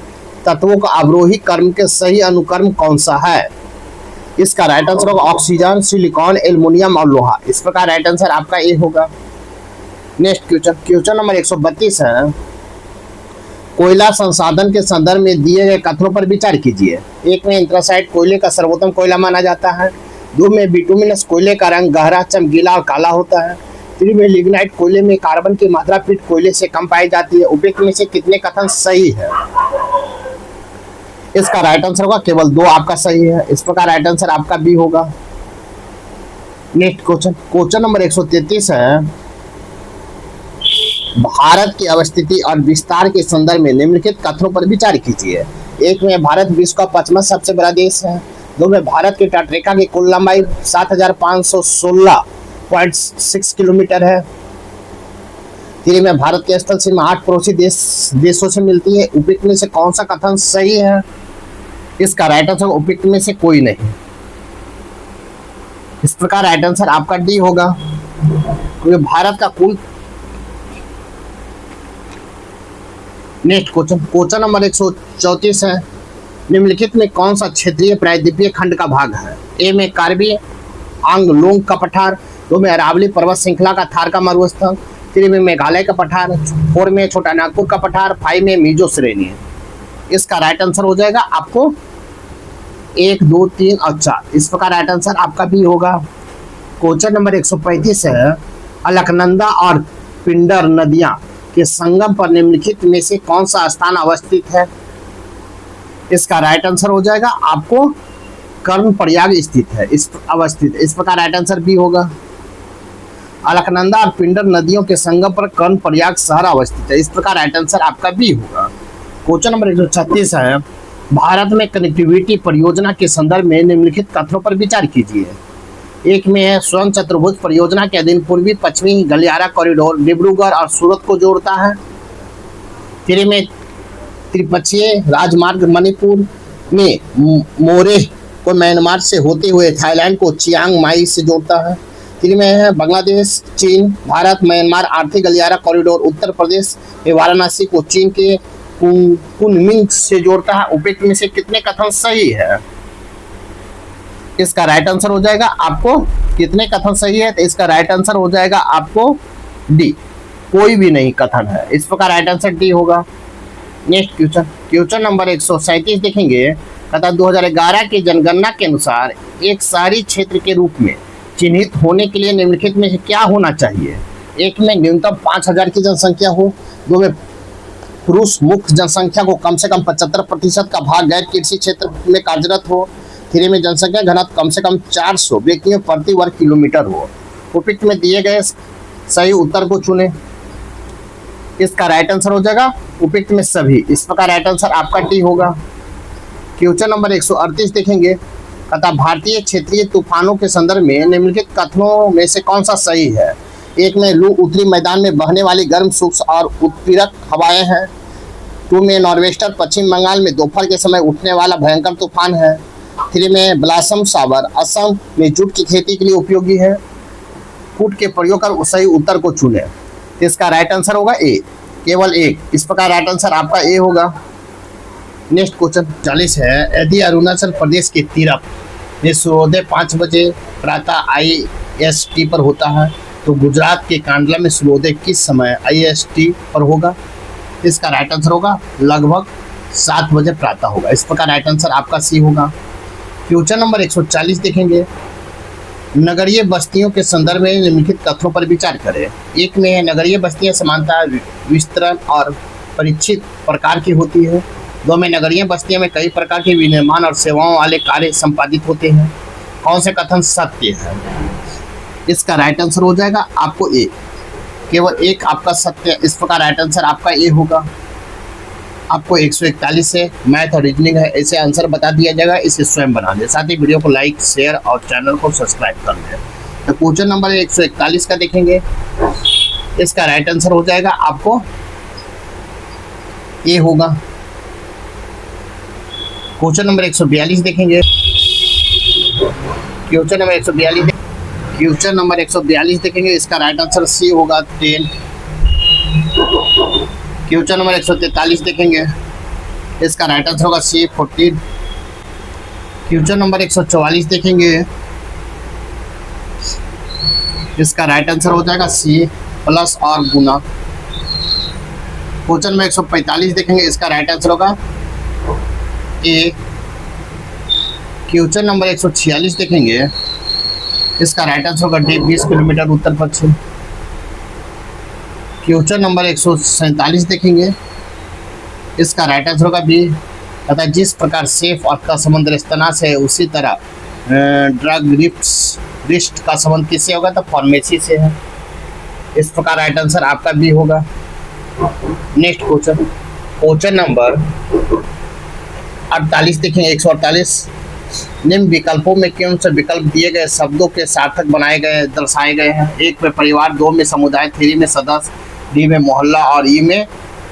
तत्वों का अवरोही क्रम के सही अनुक्रम कौन सा है? इसका राइट आंसर होगा ऑक्सीजन, सिलिकॉन, एल्युमिनियम और लोहा। इस प्रकार राइट आंसर आपका ए होगा। नेक्स्ट क्वेश्चन नंबर 132 है, कोयला संसाधन के संदर्भ में दिए गए कथनों पर विचार कीजिए। 1 में एंथ्रासाइट कोयले का सर्वोत्तम कोयला माना जाता है। 2 में बिटुमिनस कोयले का रंग गहरा, चमकीला और काला होता है। 3 में लिग्नाइट कोयले में कार्बन की मात्रा पीट कोयले से कम पाई जाती है। उपयुक्त में से कितने कथन सही है? इसका राइट आंसर होगा केवल 2 आपका सही है। इस प्रकार राइट आंसर आपका बी होगा। नेक्स्ट क्वेश्चन नंबर 133 है, भारत की अवस्थिति और विस्तार के संदर्भ में निम्नलिखित कथनों पर विचार कीजिए। एक में भारत विश्व का 5वां सबसे बड़ा देश है। दो में भारत की तटरेखा की कुल लंबाई 7516.6 किलोमीटर है। तीन में भारत की स्थल सीमा 8 पड़ोसी देशों से मिलती है। उपयुक्त में से कौन सा कथन सही है? इसका राइट आंसर उपयुक्त में से कोई नहीं। इस प्रकार राइट आंसर आपका डी होगा, क्योंकि भारत का कुल। नेक्स्ट क्वेश्चन नंबर 134 है। निम्नलिखित में कौन सा क्षेत्रीय प्रायद्वीपीय खंड का भाग है? ए में कार्बी आंगलोंग का पठार, दो में अरावली पर्वत श्रृंखला का थार का मरुस्थल, थ्री में मेघालय का पठार, फोर में छोटा नागपुर का पठार, फाइव में मिजो श्रेणी है। इसका राइट आंसर हो जाएगा आपको 1, 2, 3 और 4। इस प्रकार राइट आंसर आपका भी होगा। क्वेश्चन नंबर 135 है। अलकनंदा और पिंडर नदियां के संगम पर निम्नलिखित में से कौन सा स्थान अवस्थित है? इसका राइट आंसर हो जाएगा आपको कर्णप्रयाग स्थित है, अवस्थित। इस प्रकार राइट आंसर भी होगा। अलकनंदा और पिंडर नदियों के संगम पर कर्णप्रयाग शहर अवस्थित है। इस प्रकार राइट आंसर आपका भी होगा। क्वेश्चन नंबर 136 है। भारत में कनेक्टिविटी परियोजना के संदर्भ में निम्नलिखित कथनों पर विचार कीजिए। एक में है स्वर्ण चतुर्भुज परियोजना के अधीन पूर्वी पश्चिमी गलियारा कॉरिडोर डिब्रूगढ़ और सूरत को जोड़ता है। तीन में त्रिपक्षीय राजमार्ग मणिपुर में मोरेह को म्यांमार से होते हुए थाईलैंड को चियांग माई से जोड़ता है। तीन में है बांग्लादेश चीन भारत म्यांमार आर्थिक गलियारा कॉरिडोर उत्तर प्रदेश में वाराणसी को चीन के कुनमिंग से जोड़ता है। उपयुक्त में से कितने कथन सही है? इसका राइट आंसर हो जाएगा आपको कितने कथन सही है? तो इसका राइट आंसर हो जाएगा आपको डी, कोई भी नहीं कथन है। इस प्रकार राइट आंसर डी होगा। नेक्स्ट क्वेश्चन नंबर 137 देखेंगे। कहता 2011 की जनगणना के अनुसार एक शहरी क्षेत्र के रूप में चिन्हित होने के लिए निम्नलिखित में से क्या होना चाहिए? एक में न्यूनतम 5000 की जनसंख्या हो, दो में पुरुष मुख्य जनसंख्या को कम से कम 75% का भाग गैर कृषि क्षेत्र में कार्यरत हो, तीन में जनसंख्या घनत्व कम से कम 400 व्यक्तियों प्रति वर्ग किलोमीटर हो। उपयुक्त में दिए गए सही उत्तर को चुने। इसका राइट आंसर हो जाएगा उपयुक्त में सभी। इस प्रकार राइट आंसर आपका डी होगा। क्वेश्चन नंबर 138 देखेंगे। कहता भारतीय क्षेत्रीय तूफानों के संदर्भ में निम्नलिखित कथनों में से कौन सा सही है? एक में लू उत्तरी मैदान में बहने वाली गर्म शुष्क और उत्पीड़क हवाएं हैं। टू में नॉर्वेस्टर पश्चिम बंगाल में दोपहर के समय उठने वाला भयंकर तूफान है। थ्री में ब्लासम सावर असम में जूट की खेती के लिए उपयोगी है। फूट के प्रयोग कर सही उत्तर को चुने। इसका राइट आंसर होगा ए, केवल एक। इस प्रकार राइट आंसर आपका ए होगा। नेक्स्ट क्वेश्चन 40 है। यदि अरुणाचल प्रदेश के तीरथ में सूर्योदय 5 बजे प्रातः IST पर होता है तो गुजरात के कांडला में सूर्योदय किस समय IST पर होगा? इसका राइट आंसर होगा लगभग 7 बजे प्रातः होगा। इस प्रकार राइट आंसर आपका सी होगा। क्वेश्चन नंबर 140 देखेंगे। नगरीय बस्तियों के संदर्भ में निम्नलिखित कथनों पर विचार करें। एक में है नगरीय बस्तियां समानता विस्तरण और परिचित प्रकार की होती है। दो में नगरीय बस्तियों में कई प्रकार के विनिर्माण और सेवाओं वाले कार्य संपादित होते हैं। कौन से कथन सत्य है? इसका राइट आंसर हो जाएगा आपको ए, केवल एक आपका सत्य। इस प्रकार राइट आंसर आपका ए होगा। आपको 141 से मैथ और रीजनिंग है, ऐसे आंसर बता दिया जाएगा, इसे स्वयं बना लें। साथ ही वीडियो को लाइक शेयर और चैनल को सब्सक्राइब कर लें। तो क्वेश्चन नंबर 141 का देखेंगे। इसका राइट आंसर हो जाएगा आपको ए होगा। क्वेश्चन नंबर 142 देखेंगे। क्वेश्चन नंबर 142 देखेंगे। इसका राइट आंसर सी होगा 10। क्वेश्चन नंबर 143 देखेंगे। इसका राइट आंसर होगा सी 14। क्वेश्चन नंबर 144 देखेंगे। इसका राइट आंसर हो जाएगा सी प्लस और गुना। क्वेश्चन नंबर 145 देखेंगे। इसका राइट आंसर होगा ए। क्वेश्चन नंबर 146 देखेंगे। इसका राइट आंसर होगा डी 20 किलोमीटर उत्तर पश्चिम। क्वेश्चन नंबर 147 देखेंगे। इसका राइट आंसर होगा बी। अतः जिस प्रकार सेफ और का संबंध रेस्तरां से है उसी तरह ड्रग रिस्ट का संबंध किससे होगा? तो फार्मेसी से है। इस प्रकार राइट आंसर आपका बी होगा। नेक्स्ट क्वेश्चन नंबर 48 देखेंगे 148। निम्न विकल्पों में कौन से विकल्प दिए गए शब्दों के सार्थक बनाए गए दर्शाए गए हैं? 1 में परिवार, 2 में समुदाय, 3 में सदस्य, डी में मोहल्ला और ई में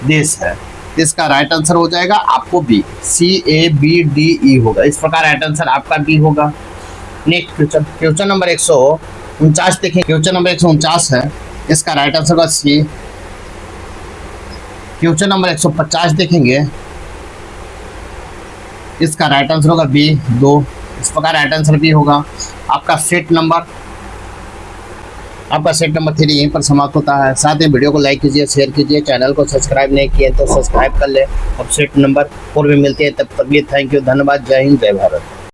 देश है। इसका राइट आंसर हो जाएगा आपको बी, CABDE होगा। इस प्रकार राइट आंसर आपका बी होगा। नेक्स्ट क्वेश्चन नंबर 149 देखें। क्वेश्चन नंबर 149 है, इसका राइट आंसर होगा सी। क्वेश्चन नंबर 150 देखेंगे, इसका राइट आंसर होगा बी 2। इस प्रकार राइट आंसर बी होगा। आपका सेट नंबर 3 यहीं पर समाप्त होता है। साथ ही वीडियो को लाइक कीजिए, शेयर कीजिए, चैनल को सब्सक्राइब नहीं किए तो सब्सक्राइब कर ले। अब सेट नंबर 4 में मिलते हैं, तब तक के लिए थैंक यू, धन्यवाद, जय हिंद, जय भारत।